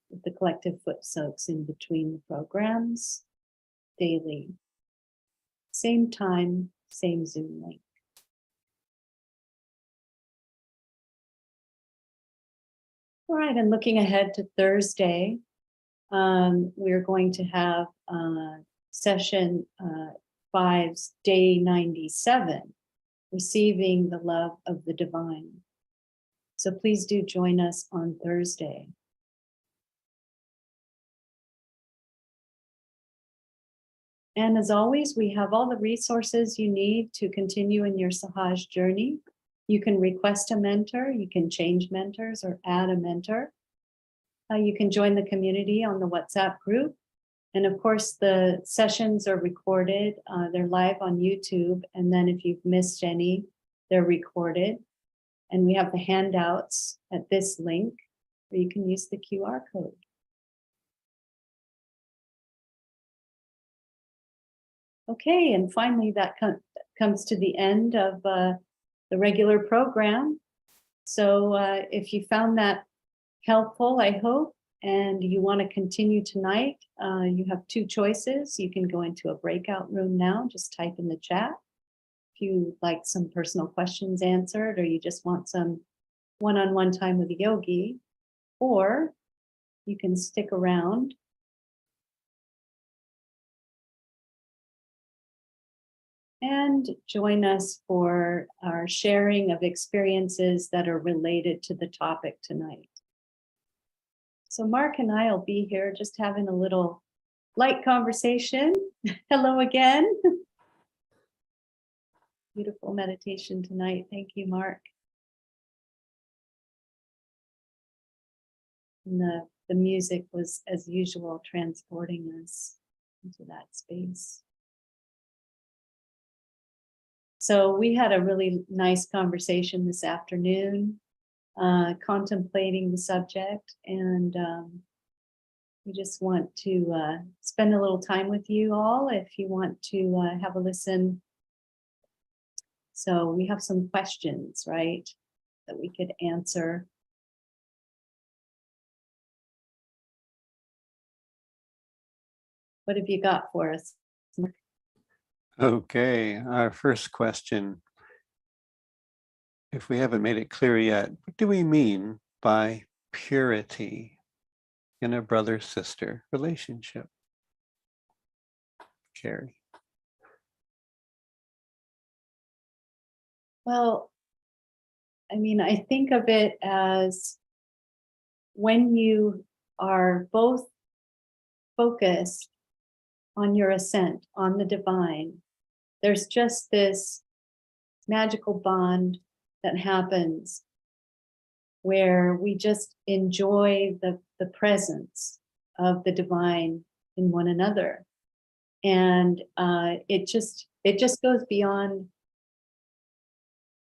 with the collective foot soaks in between the programs, daily. Same time, same Zoom link. All right, and looking ahead to Thursday, we're going to have session 5's day 97, receiving the love of the divine. So please do join us on Thursday. And as always, we have all the resources you need to continue in your Sahaj journey. You can request a mentor, you can change mentors or add a mentor. You can join the community on the WhatsApp group. And of course, the sessions are recorded. They're live on YouTube. And then if you've missed any, they're recorded. And we have the handouts at this link where you can use the QR code. Okay, and finally, that comes to the end of the regular program. So if you found that helpful, I hope, and you want to continue tonight, you have two choices. You can go into a breakout room now, just type in the chat. If you like some personal questions answered, or you just want some one-on-one time with a yogi, or you can stick around. And join us for our sharing of experiences that are related to the topic tonight. So Mark and I will be here just having a little light conversation. Hello again. Beautiful meditation tonight. Thank you, Mark. And the music was, as usual, transporting us into that space. So we had a really nice conversation this afternoon, contemplating the subject, and we just want to spend a little time with you all if you want to have a listen. So we have some questions, right, that we could answer. What have you got for us? Okay, our first question. If we haven't made it clear yet, what do we mean by purity in a brother-sister relationship? Kerry. Well, I mean, I think of it as when you are both focused on your ascent, on the divine, there's just this magical bond that happens where we just enjoy the presence of the divine in one another. And it just goes beyond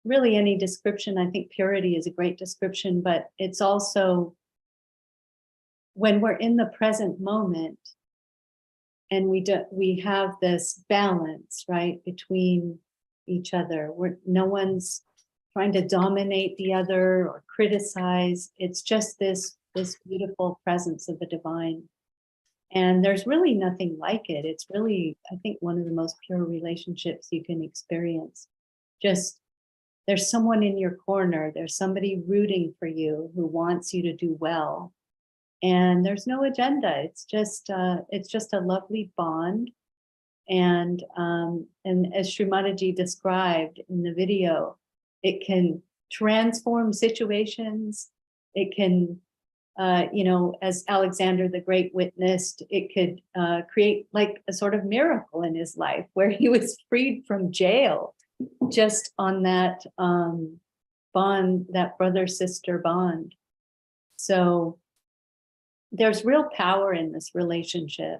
really any description. I think purity is a great description, but it's also when we're in the present moment and we have this balance, right, between each other, where no one's trying to dominate the other or criticize. It's just this beautiful presence of the divine. And there's really nothing like it. It's really, I think, one of the most pure relationships you can experience. Just there's someone in your corner, there's somebody rooting for you who wants you to do well. And there's no agenda. It's just a lovely bond. And as Shri Mataji described in the video, it can transform situations. It can, as Alexander the Great witnessed, it could create like a sort of miracle in his life where he was freed from jail just on that bond, that brother-sister bond. So there's real power in this relationship.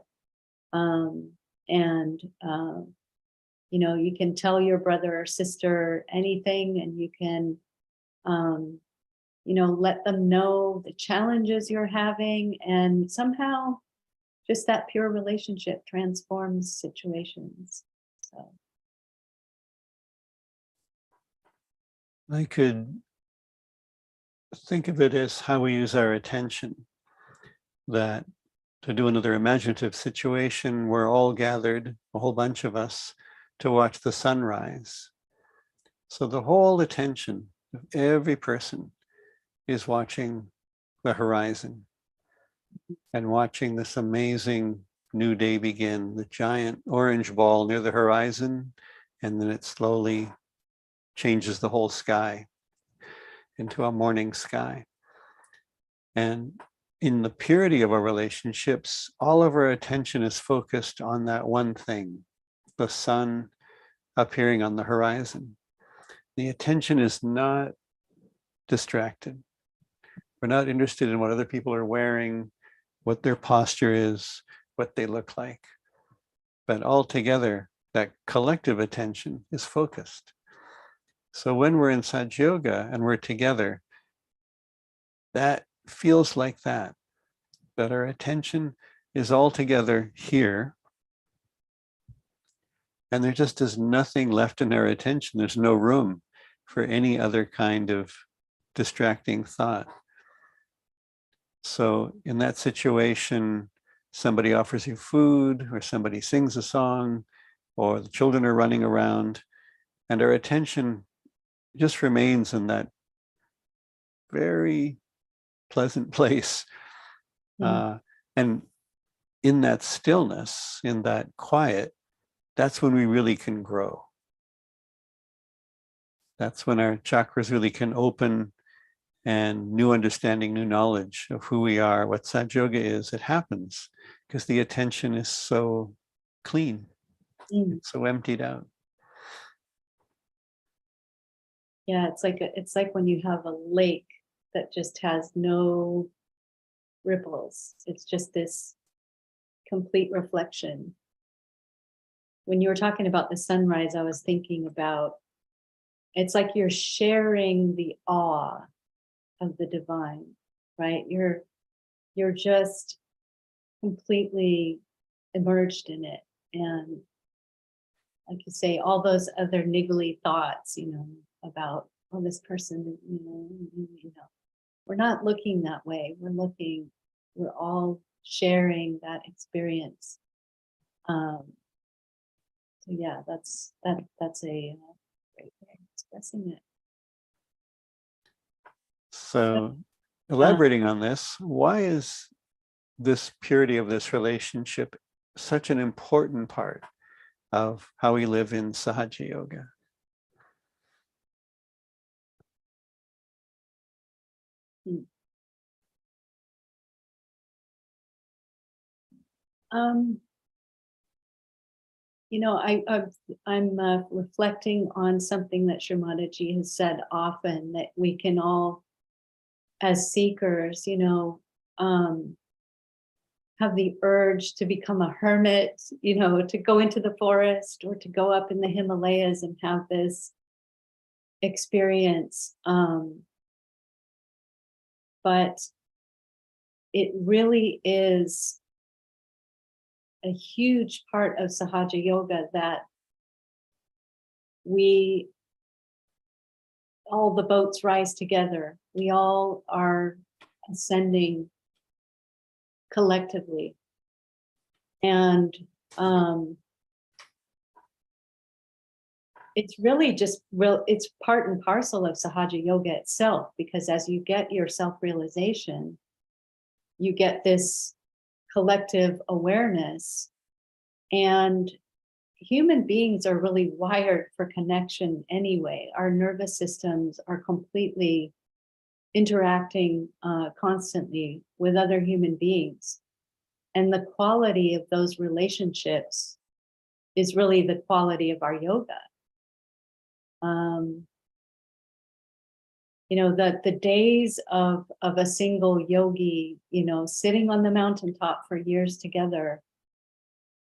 You can tell your brother or sister anything, and you can, let them know the challenges you're having, and somehow just that pure relationship transforms situations. So I could think of it as how we use our attention, that to do another imaginative situation, we're all gathered, a whole bunch of us, to watch the sunrise. So the whole attention of every person is watching the horizon and watching this amazing new day begin, the giant orange ball near the horizon, and then it slowly changes the whole sky into a morning sky. And in the purity of our relationships, all of our attention is focused on that one thing, the sun appearing on the horizon. The attention is not distracted. We're not interested in what other people are wearing, what their posture is. what they look like. But altogether, that collective attention is focused. So when we're in Sahaja Yoga and we're together, that feels like that our attention is all together here. And there just is nothing left in our attention. There's no room for any other kind of distracting thought. So in that situation, somebody offers you food, or somebody sings a song, or the children are running around, and our attention just remains in that very pleasant place. And in that stillness, in that quiet, that's when we really can grow. That's when our chakras really can open, and new understanding, new knowledge of who we are, what Sahaja Yoga is, it happens because the attention is so clean, it's so emptied out. Yeah, it's like when you have a lake that just has no ripples. It's just this complete reflection. When you were talking about the sunrise, I was thinking about, it's like you're sharing the awe of the divine, right? You're just completely immersed in it. And like you say, all those other niggly thoughts, about, oh, this person, we're not looking that way. We're all sharing that experience. So yeah, that's a great way of expressing it. So elaborating on this, why is this purity of this relationship such an important part of how we live in Sahaja Yoga? I'm reflecting on something that Shri Mataji has said often, that we can all, as seekers, have the urge to become a hermit, to go into the forest or to go up in the Himalayas and have this experience. But it really is a huge part of Sahaja Yoga that all the boats rise together. We all are ascending collectively. And it's really just it's part and parcel of Sahaja Yoga itself, because as you get your self-realization, you get this collective awareness, and human beings are really wired for connection anyway. Our nervous systems are completely interacting constantly with other human beings. And the quality of those relationships is really the quality of our yoga. The days of a single yogi, sitting on the mountaintop for years together,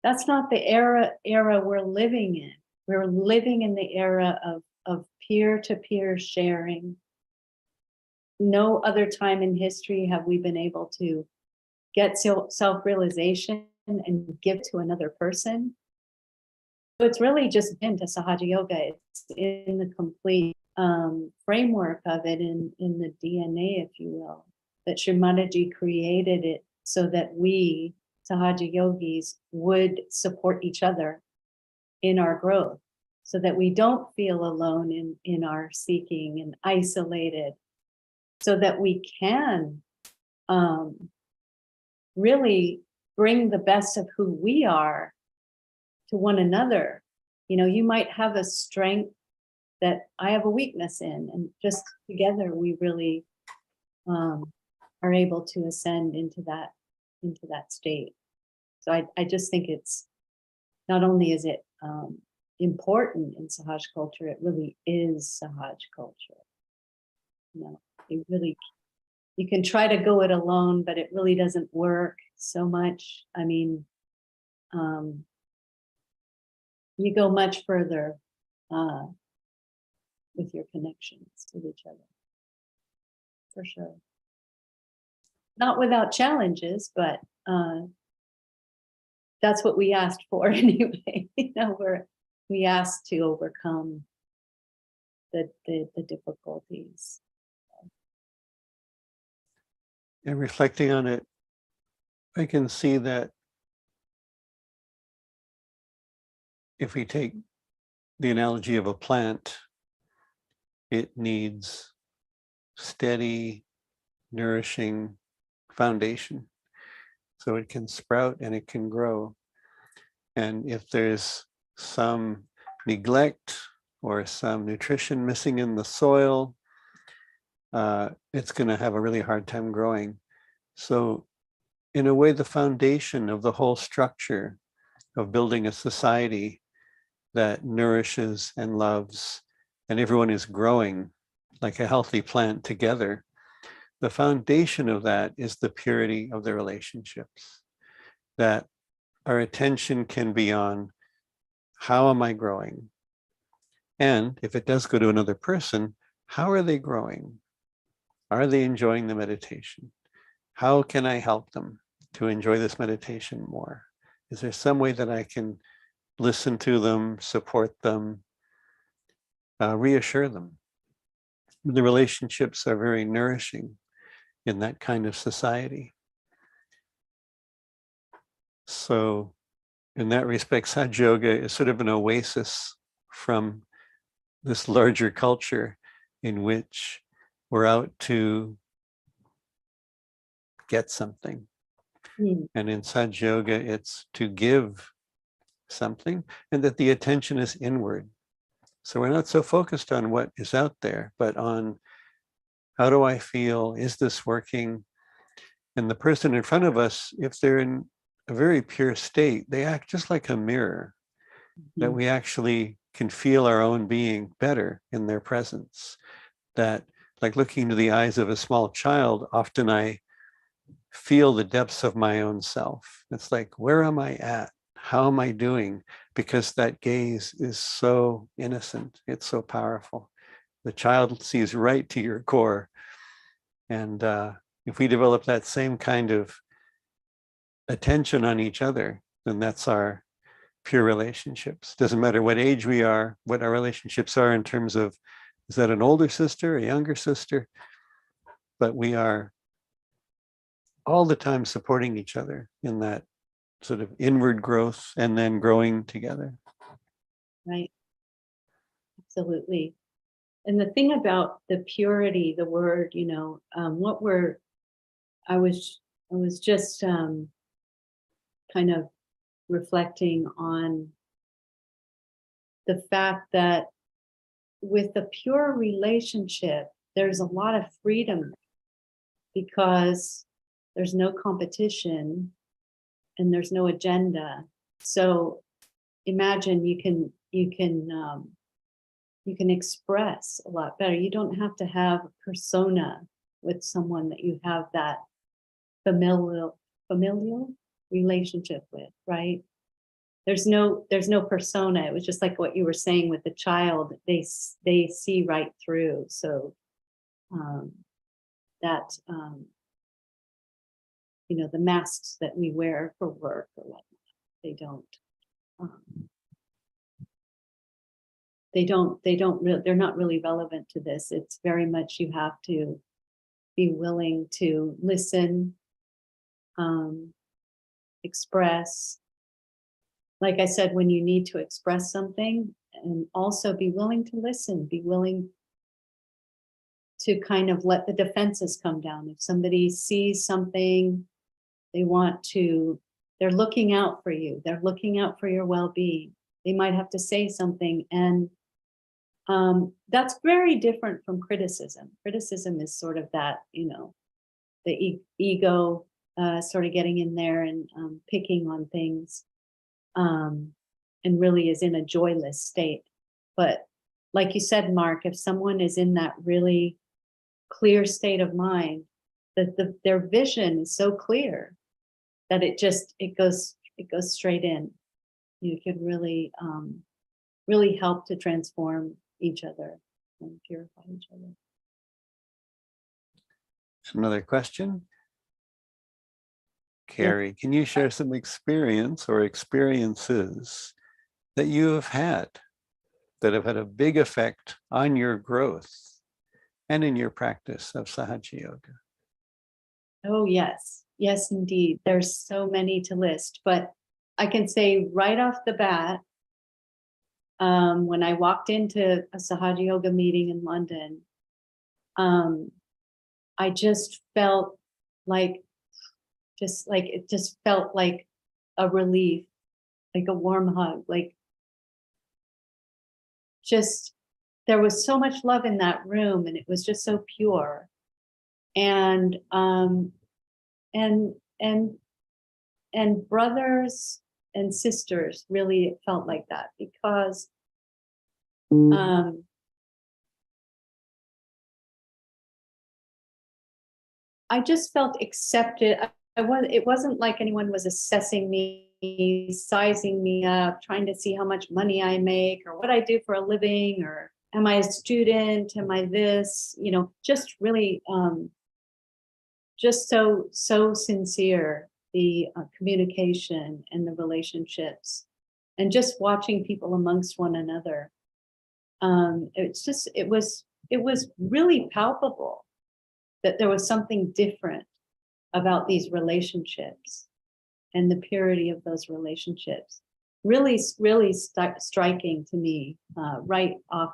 that's not the era we're living in. We're living in the era of peer-to-peer sharing. No other time in history have we been able to get self-realization and give to another person. So it's really just been to Sahaja Yoga. It's in the complete framework of it, in the DNA, if you will, that Shri Mataji created it so that we, Sahaja Yogis, would support each other in our growth, so that we don't feel alone in our seeking and isolated, so that we can really bring the best of who we are to one another. You might have a strength that I have a weakness in, and just together we really are able to ascend into that state. So I just think it's, not only is it important in Sahaj culture, it really is Sahaj culture. You can try to go it alone, but it really doesn't work so much. I mean, you go much further with your connections with each other, for sure. Not without challenges, but that's what we asked for anyway. We asked to overcome the difficulties. And reflecting on it, I can see that if we take the analogy of a plant, it needs steady, nourishing foundation so it can sprout and it can grow. And if there's some neglect or some nutrition missing in the soil, it's going to have a really hard time growing. So in a way, the foundation of the whole structure of building a society that nourishes and loves, and everyone is growing like a healthy plant together, the foundation of that is the purity of the relationships, that our attention can be on how am I growing? And if it does go to another person, how are they growing? Are they enjoying the meditation? How can I help them to enjoy this meditation more? Is there some way that I can listen to them, support them, reassure them? The relationships are very nourishing in that kind of society. So in that respect, Sahaja Yoga is sort of an oasis from this larger culture in which we're out to get something. And in Sahaja Yoga, it's to give something, and that the attention is inward. So we're not so focused on what is out there, but on how do I feel? Is this working? And the person in front of us, if they're in a very pure state, they act just like a mirror, that we actually can feel our own being better in their presence. That, like looking into the eyes of a small child, often I feel the depths of my own self. It's like, where am I at? How am I doing? Because that gaze is so innocent. It's so powerful. The child sees right to your core. And if we develop that same kind of attention on each other, then that's our pure relationships. Doesn't matter what age we are, what our relationships are in terms of, is that an older sister, a younger sister? But we are all the time supporting each other in that sort of inward growth and then growing together. Right. Absolutely. And the thing about the purity, the word, I was just kind of reflecting on the fact that with a pure relationship, there's a lot of freedom because there's no competition and there's no agenda. So imagine you can express a lot better. You don't have to have a persona with someone that you have that familial relationship with, right? There's no persona. It was just like what you were saying with the child. They see right through. So the masks that we wear for work or whatnot, they're not really relevant to this. It's very much you have to be willing to listen, express. Like I said, when you need to express something, and also be willing to listen, be willing to kind of let the defenses come down. If somebody sees something, they're looking out for you. They're looking out for your well-being. They might have to say something, and that's very different from criticism. Criticism is sort of that, the ego sort of getting in there and picking on things, and really is in a joyless state. But like you said, Mark, if someone is in that really clear state of mind, that their vision is so clear that it goes it goes straight in. You could really, really help to transform each other and purify each other. Another question. Kerry, can you share some experience or experiences that you have had that have had a big effect on your growth and in your practice of Sahaja Yoga? Oh, yes. Yes, indeed. There's so many to list, but I can say right off the bat, when I walked into a Sahaja Yoga meeting in London, I just felt like, it just felt like a relief, like a warm hug, like just, there was so much love in that room, and it was just so pure. And brothers and sisters, really it felt like that, because I just felt accepted. It wasn't like anyone was assessing me, sizing me up, trying to see how much money I make or what I do for a living, or am I a student? Am I this? You know, just really, just so sincere, the communication and the relationships, and just watching people amongst one another. It was really palpable that there was something different about these relationships and the purity of those relationships. Really striking to me right off,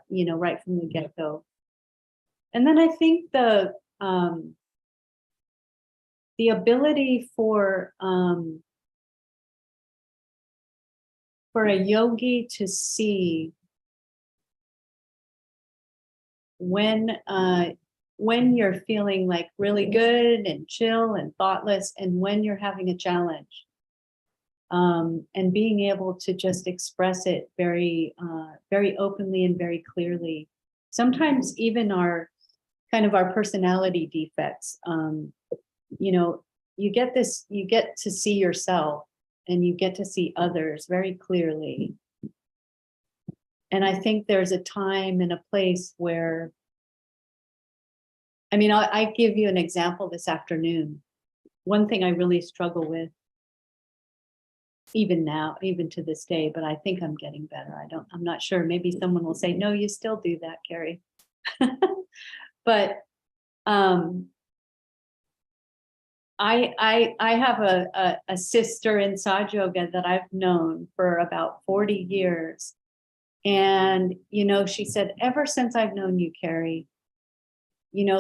right from the get-go. And then I think the ability for a yogi to see when you're feeling like really good and chill and thoughtless, and when you're having a challenge, and being able to just express it very, very openly and very clearly. Sometimes even our personality defects, you get to see yourself, and you get to see others very clearly. And I think there's a time and a place where, I give you an example this afternoon. One thing I really struggle with, even now, even to this day, but I think I'm getting better. I'm not sure. Maybe someone will say, no, you still do that, Kerry. But I have a sister in Sahaja Yoga that I've known for about 40 years. And, she said, ever since I've known you, Kerry,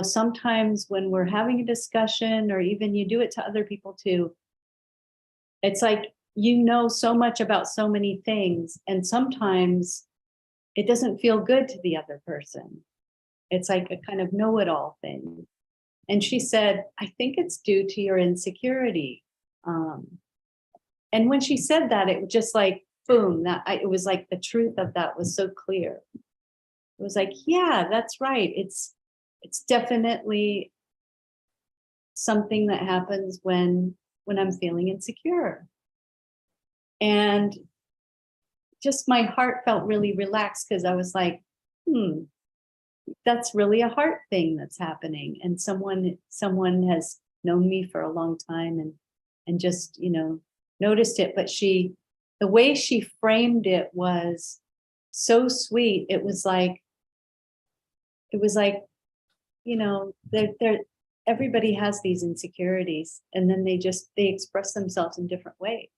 sometimes when we're having a discussion, or even you do it to other people too, it's like, so much about so many things, and sometimes it doesn't feel good to the other person. It's like a kind of know-it-all thing. And she said, I think it's due to your insecurity. And when she said that, it was just like, boom, it was like the truth of that was so clear. It was like, yeah, that's right. It's definitely something that happens when I'm feeling insecure. And just my heart felt really relaxed, because I was like, that's really a heart thing that's happening. And someone has known me for a long time and just, noticed it. But the way she framed it was so sweet. It was like, everybody has these insecurities, and then they express themselves in different ways.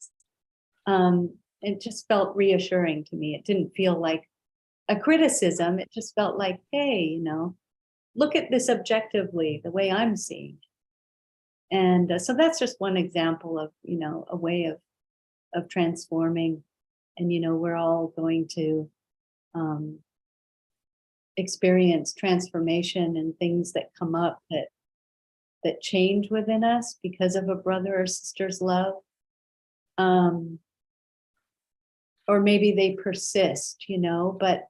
It just felt reassuring to me. It didn't feel like a criticism. It just felt like, hey, look at this objectively, the way I'm seeing it. And so that's just one example of, a way of transforming. And, we're all going to experience transformation and things that come up that change within us because of a brother or sister's love. Or maybe they persist, but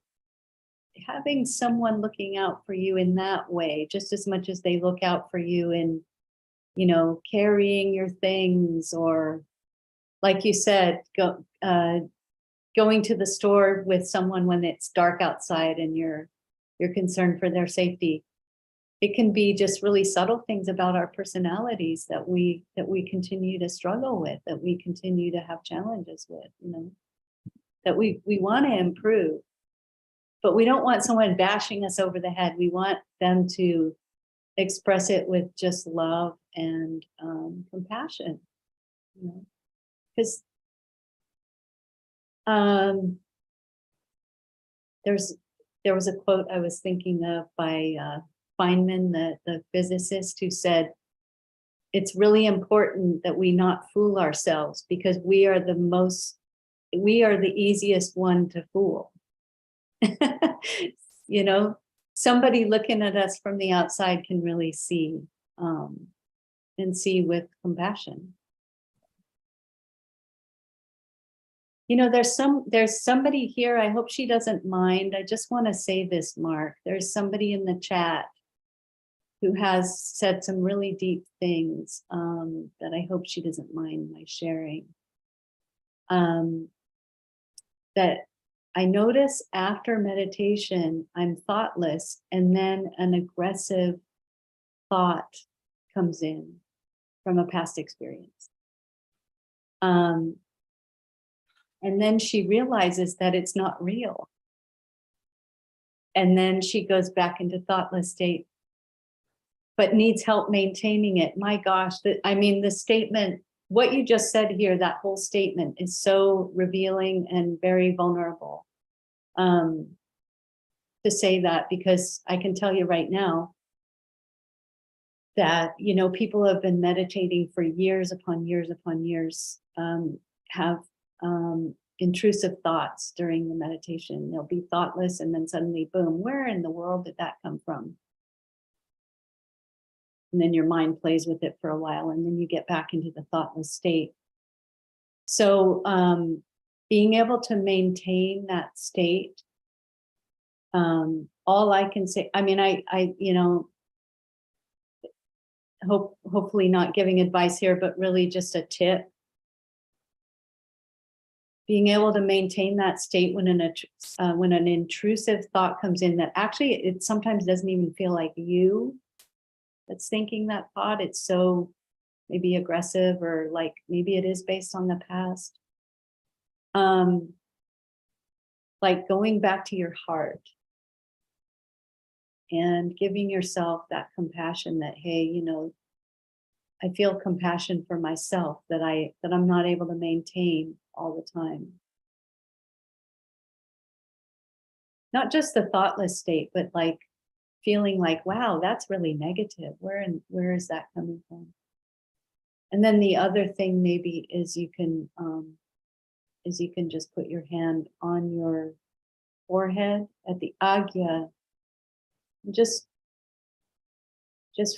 having someone looking out for you in that way, just as much as they look out for you in, carrying your things, or like you said, going to the store with someone when it's dark outside and you're concerned for their safety. It can be just really subtle things about our personalities that we continue to struggle with, that we continue to have challenges with, you know, that we want to improve, but we don't want someone bashing us over the head. We want them to express it with just love and compassion, you know, because there was a quote I was thinking of by Feynman, the physicist, who said, it's really important that we not fool ourselves because we are the easiest one to fool. You know, somebody looking at us from the outside can really see and see with compassion. You know, there's somebody here, I hope she doesn't mind. I just want to say this, Mark. There's somebody in the chat who has said some really deep things that I hope she doesn't mind my sharing. That I notice after meditation, I'm thoughtless, and then an aggressive thought comes in from a past experience. And then she realizes that it's not real. And then she goes back into thoughtless state, but needs help maintaining it. My gosh, the statement, what you just said here, that whole statement is so revealing and very vulnerable to say that, because I can tell you right now that, you know, people have been meditating for years upon years upon years, have intrusive thoughts during the meditation. They'll be thoughtless and then suddenly, boom, where in the world did that come from? And then your mind plays with it for a while, and then you get back into the thoughtless state. So being able to maintain that state, all I can say, I mean, I you know, hopefully not giving advice here, but really just a tip. Being able to maintain that state when an intrusive thought comes in, that actually it sometimes doesn't even feel like you that's thinking that thought. It's so maybe aggressive, or like maybe it is based on the past. Like going back to your heart and giving yourself that compassion that, hey, you know, I feel compassion for myself that I'm not able to maintain all the time. Not just the thoughtless state, but like feeling like, wow, that's really negative. Where is that coming from? And then the other thing maybe is you can just put your hand on your forehead at the agya, just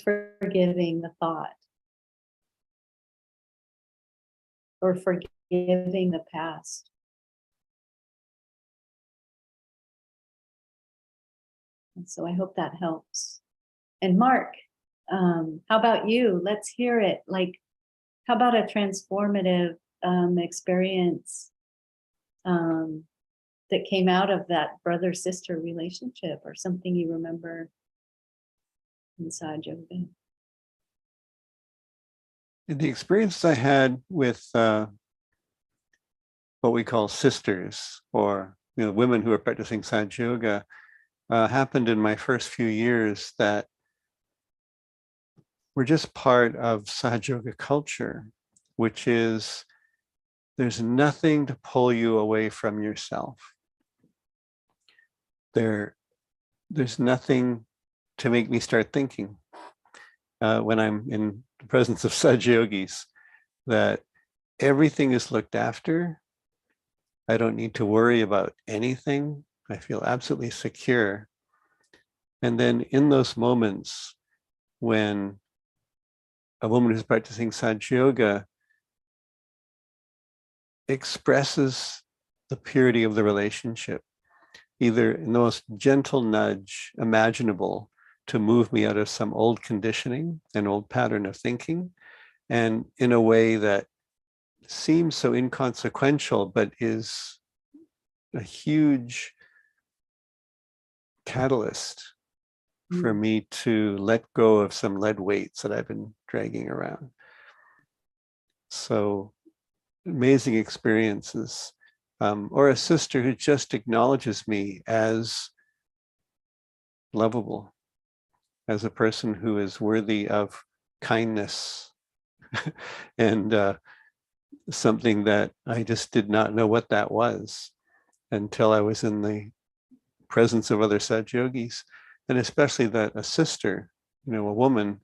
forgiving the thought, or forgiving the past. And so I hope that helps. And Mark, how about you? Let's hear it. Like, how about a transformative experience that came out of that brother-sister relationship, or something you remember in Sahaja Yoga? The experience I had with what we call sisters, or women who are practicing Sahaja Yoga, happened in my first few years, that were just part of Sahaja Yoga culture, which is there's nothing to pull you away from yourself. There's nothing to make me start thinking when I'm in the presence of Sahaja Yogis, that everything is looked after. I don't need to worry about anything. I feel absolutely secure. And then in those moments when a woman who's practicing Sahaja Yoga expresses the purity of the relationship, either in the most gentle nudge imaginable to move me out of some old conditioning, an old pattern of thinking, and in a way that seems so inconsequential, but is a huge catalyst for me to let go of some lead weights that I've been dragging around. So amazing experiences. Or a sister who just acknowledges me as lovable, as a person who is worthy of kindness, and something that I just did not know what that was until I was in the presence of other Sahaja Yogis, and especially that a sister, a woman,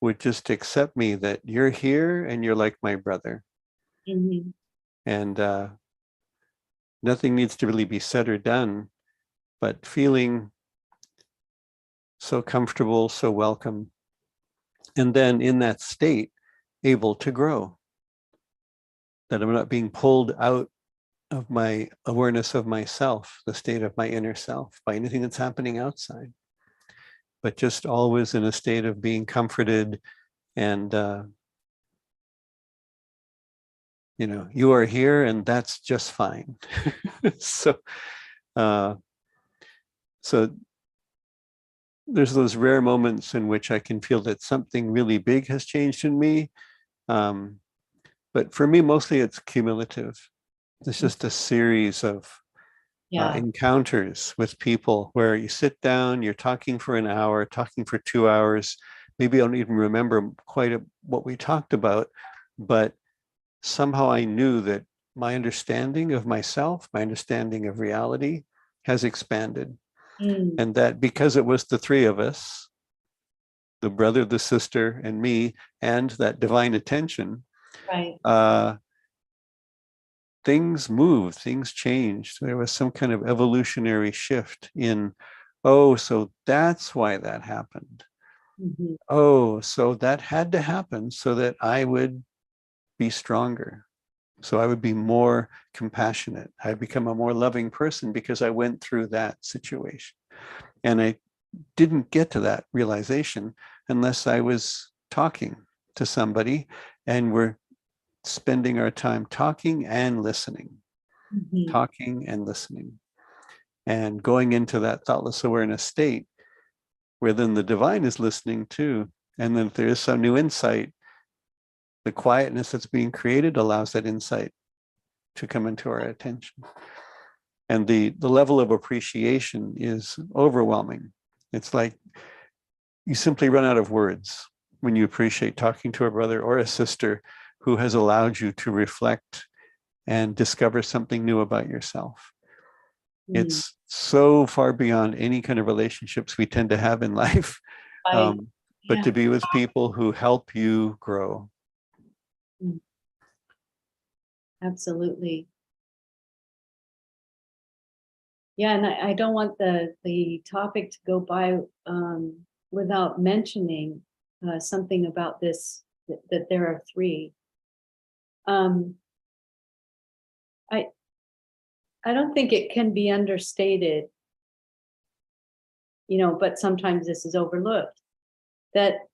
would just accept me, that you're here and you're like my brother. Mm-hmm. And nothing needs to really be said or done, but feeling so comfortable, so welcome. And then in that state, able to grow, that I'm not being pulled out of my awareness of myself, the state of my inner self, by anything that's happening outside, but just always in a state of being comforted and, you are here and that's just fine. So there's those rare moments in which I can feel that something really big has changed in me. But for me, mostly it's cumulative. It's just a series of encounters with people where you sit down, you're talking for an hour, talking for 2 hours. Maybe I don't even remember quite what we talked about, but somehow I knew that my understanding of myself, my understanding of reality has expanded. And that because it was the three of us, the brother, the sister, and me, and that divine attention, Right. Things moved, things changed. There was some kind of evolutionary shift in, oh, so that's why that happened. Mm-hmm. Oh, so that had to happen so that I would be stronger. So I would be more compassionate. I'd become a more loving person because I went through that situation. And I didn't get to that realization unless I was talking to somebody and we're spending our time talking and listening, talking and listening, and going into that thoughtless awareness state where then the divine is listening too. And then if there is some new insight, the quietness that's being created allows that insight to come into our attention. And the level of appreciation is overwhelming. It's like you simply run out of words when you appreciate talking to a brother or a sister who has allowed you to reflect and discover something new about yourself. It's so far beyond any kind of relationships we tend to have in life, but to be with people who help you grow. Absolutely. Yeah, and I don't want the topic to go by without mentioning something about this, that there are three. I don't think it can be understated, but sometimes this is overlooked, that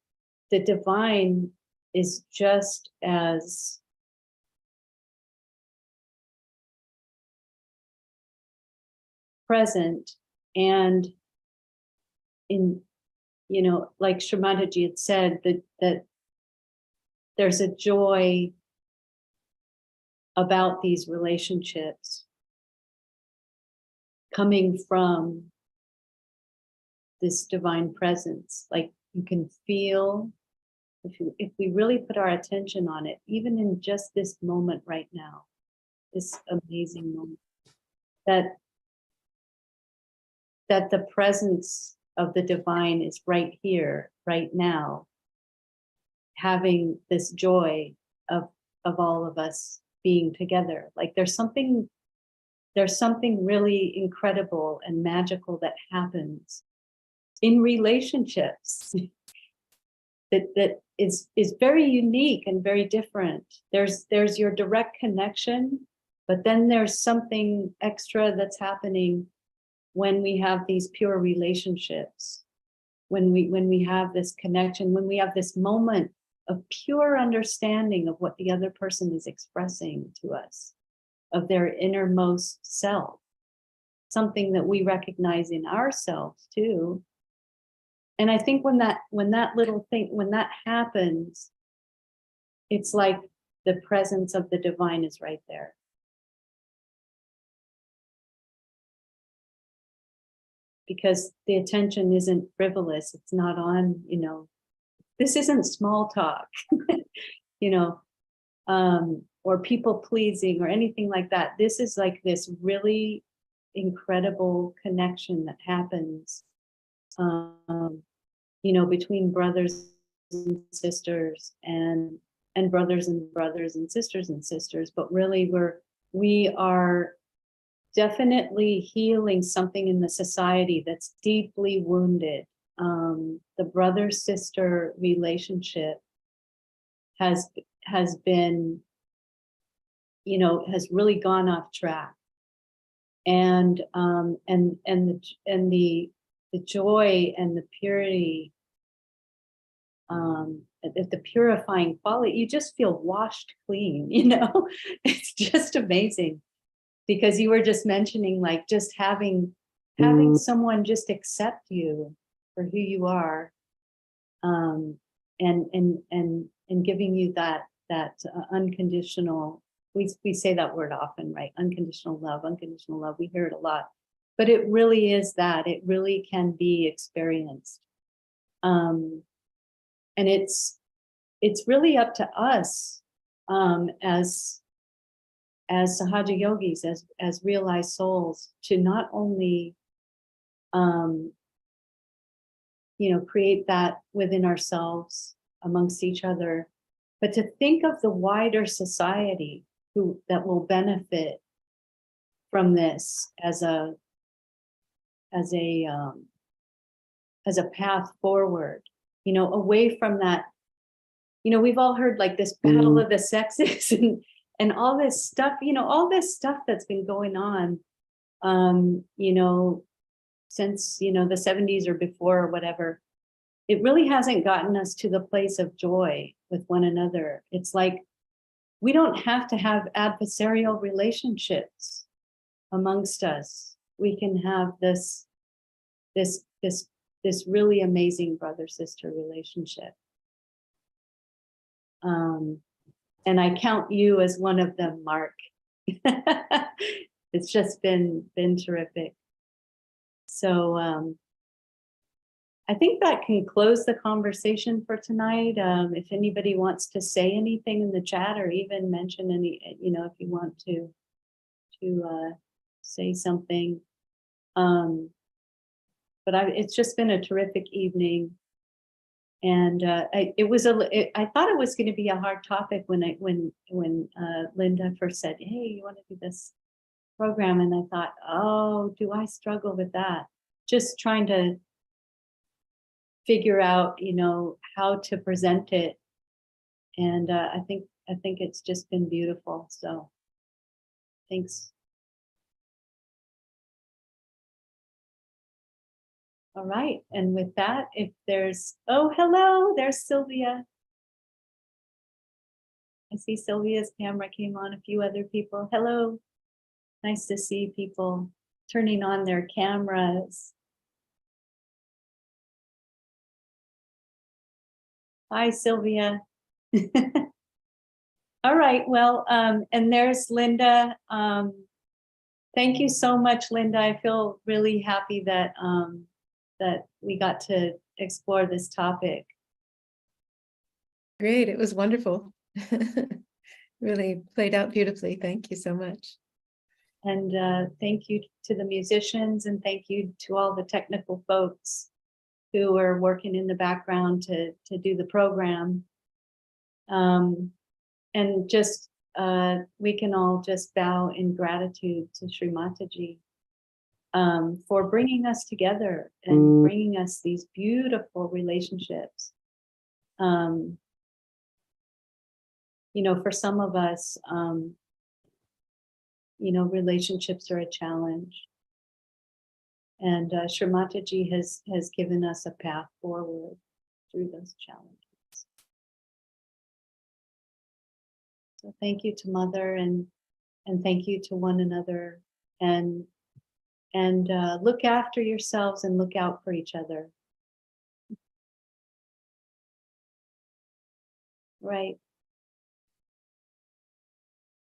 the divine is just as present, and in, like Shri Mataji had said, that there's a joy about these relationships coming from this divine presence. Like you can feel, if we really put our attention on it, even in just this moment right now, this amazing moment, that the presence of the divine is right here, right now, having this joy of all of us being together. Like there's something really incredible and magical that happens in relationships that is very unique and very different. There's your direct connection, but then there's something extra that's happening when we have these pure relationships, when we have this connection, when we have this moment of pure understanding of what the other person is expressing to us, of their innermost self, something that we recognize in ourselves too. And I think when that little thing, when that happens, it's like the presence of the divine is right there. Because the attention isn't frivolous. It's not on, this isn't small talk, or people pleasing or anything like that. This is like this really incredible connection that happens, between brothers and sisters and brothers and sisters. But really we are definitely healing something in the society that's deeply wounded. The brother-sister relationship has been, has really gone off track, and the joy and the purity, the purifying quality, you just feel washed clean. It's just amazing. Because you were just mentioning, like, just having someone just accept you for who you are, and giving you that unconditional. We say that word often, right? Unconditional love. We hear it a lot, but it really is that. It really can be experienced, and it's really up to us, as Sahaja yogis, as realized souls, to not only, create that within ourselves, amongst each other, but to think of the wider society that will benefit from this as a path forward, away from that. We've all heard like this battle of the sexes and all this stuff, that's been going on, since, the 70s or before or whatever. It really hasn't gotten us to the place of joy with one another. It's like, we don't have to have adversarial relationships amongst us. We can have this really amazing brother-sister relationship. And I count you as one of them, Mark. It's just been terrific. So I think that can close the conversation for tonight. If anybody wants to say anything in the chat, or even mention any, if you want to say something. But it's just been a terrific evening. And I thought it was going to be a hard topic when Linda first said, "Hey, you want to do this program?" And I thought, "Oh, do I struggle with that?" Just trying to figure out, how to present it. And I think it's just been beautiful. So, thanks. All right, and with that, if there's, hello, there's Sylvia. I see Sylvia's camera came on, a few other people. Hello, nice to see people turning on their cameras. Hi, Sylvia. All right, well, and there's Linda. Thank you so much, Linda. I feel really happy that that we got to explore this topic. Great, it was wonderful. Really played out beautifully. Thank you so much. And thank you to the musicians, and thank you to all the technical folks who are working in the background to do the program. And just we can all just bow in gratitude to Shri Mataji for bringing us together and bringing us these beautiful relationships. For some of us, relationships are a challenge. And Shri Mataji has given us a path forward through those challenges. So thank you to Mother, and thank you to one another, and look after yourselves and look out for each other. Right.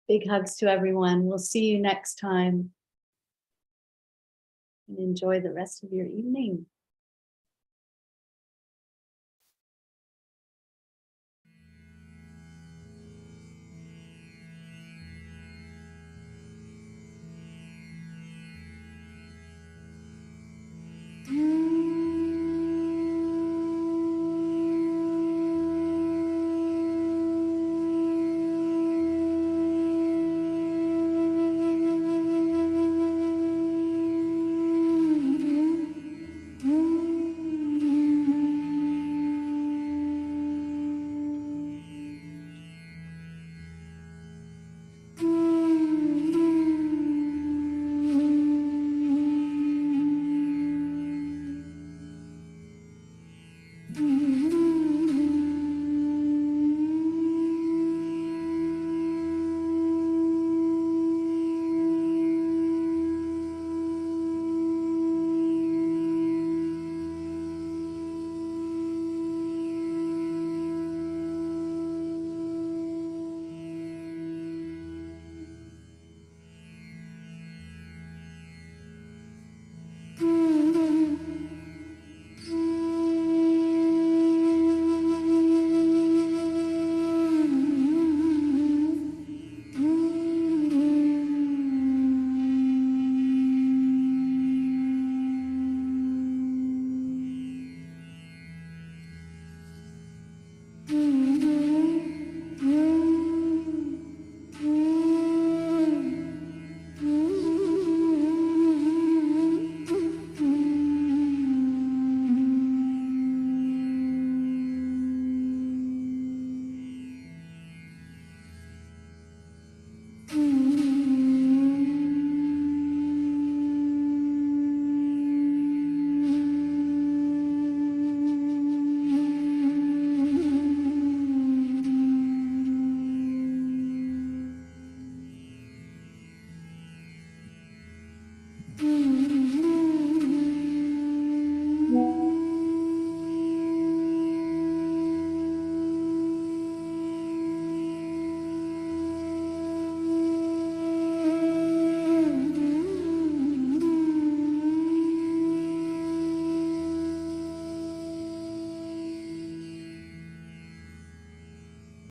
Big hugs to everyone. We'll see you next time. And enjoy the rest of your evening.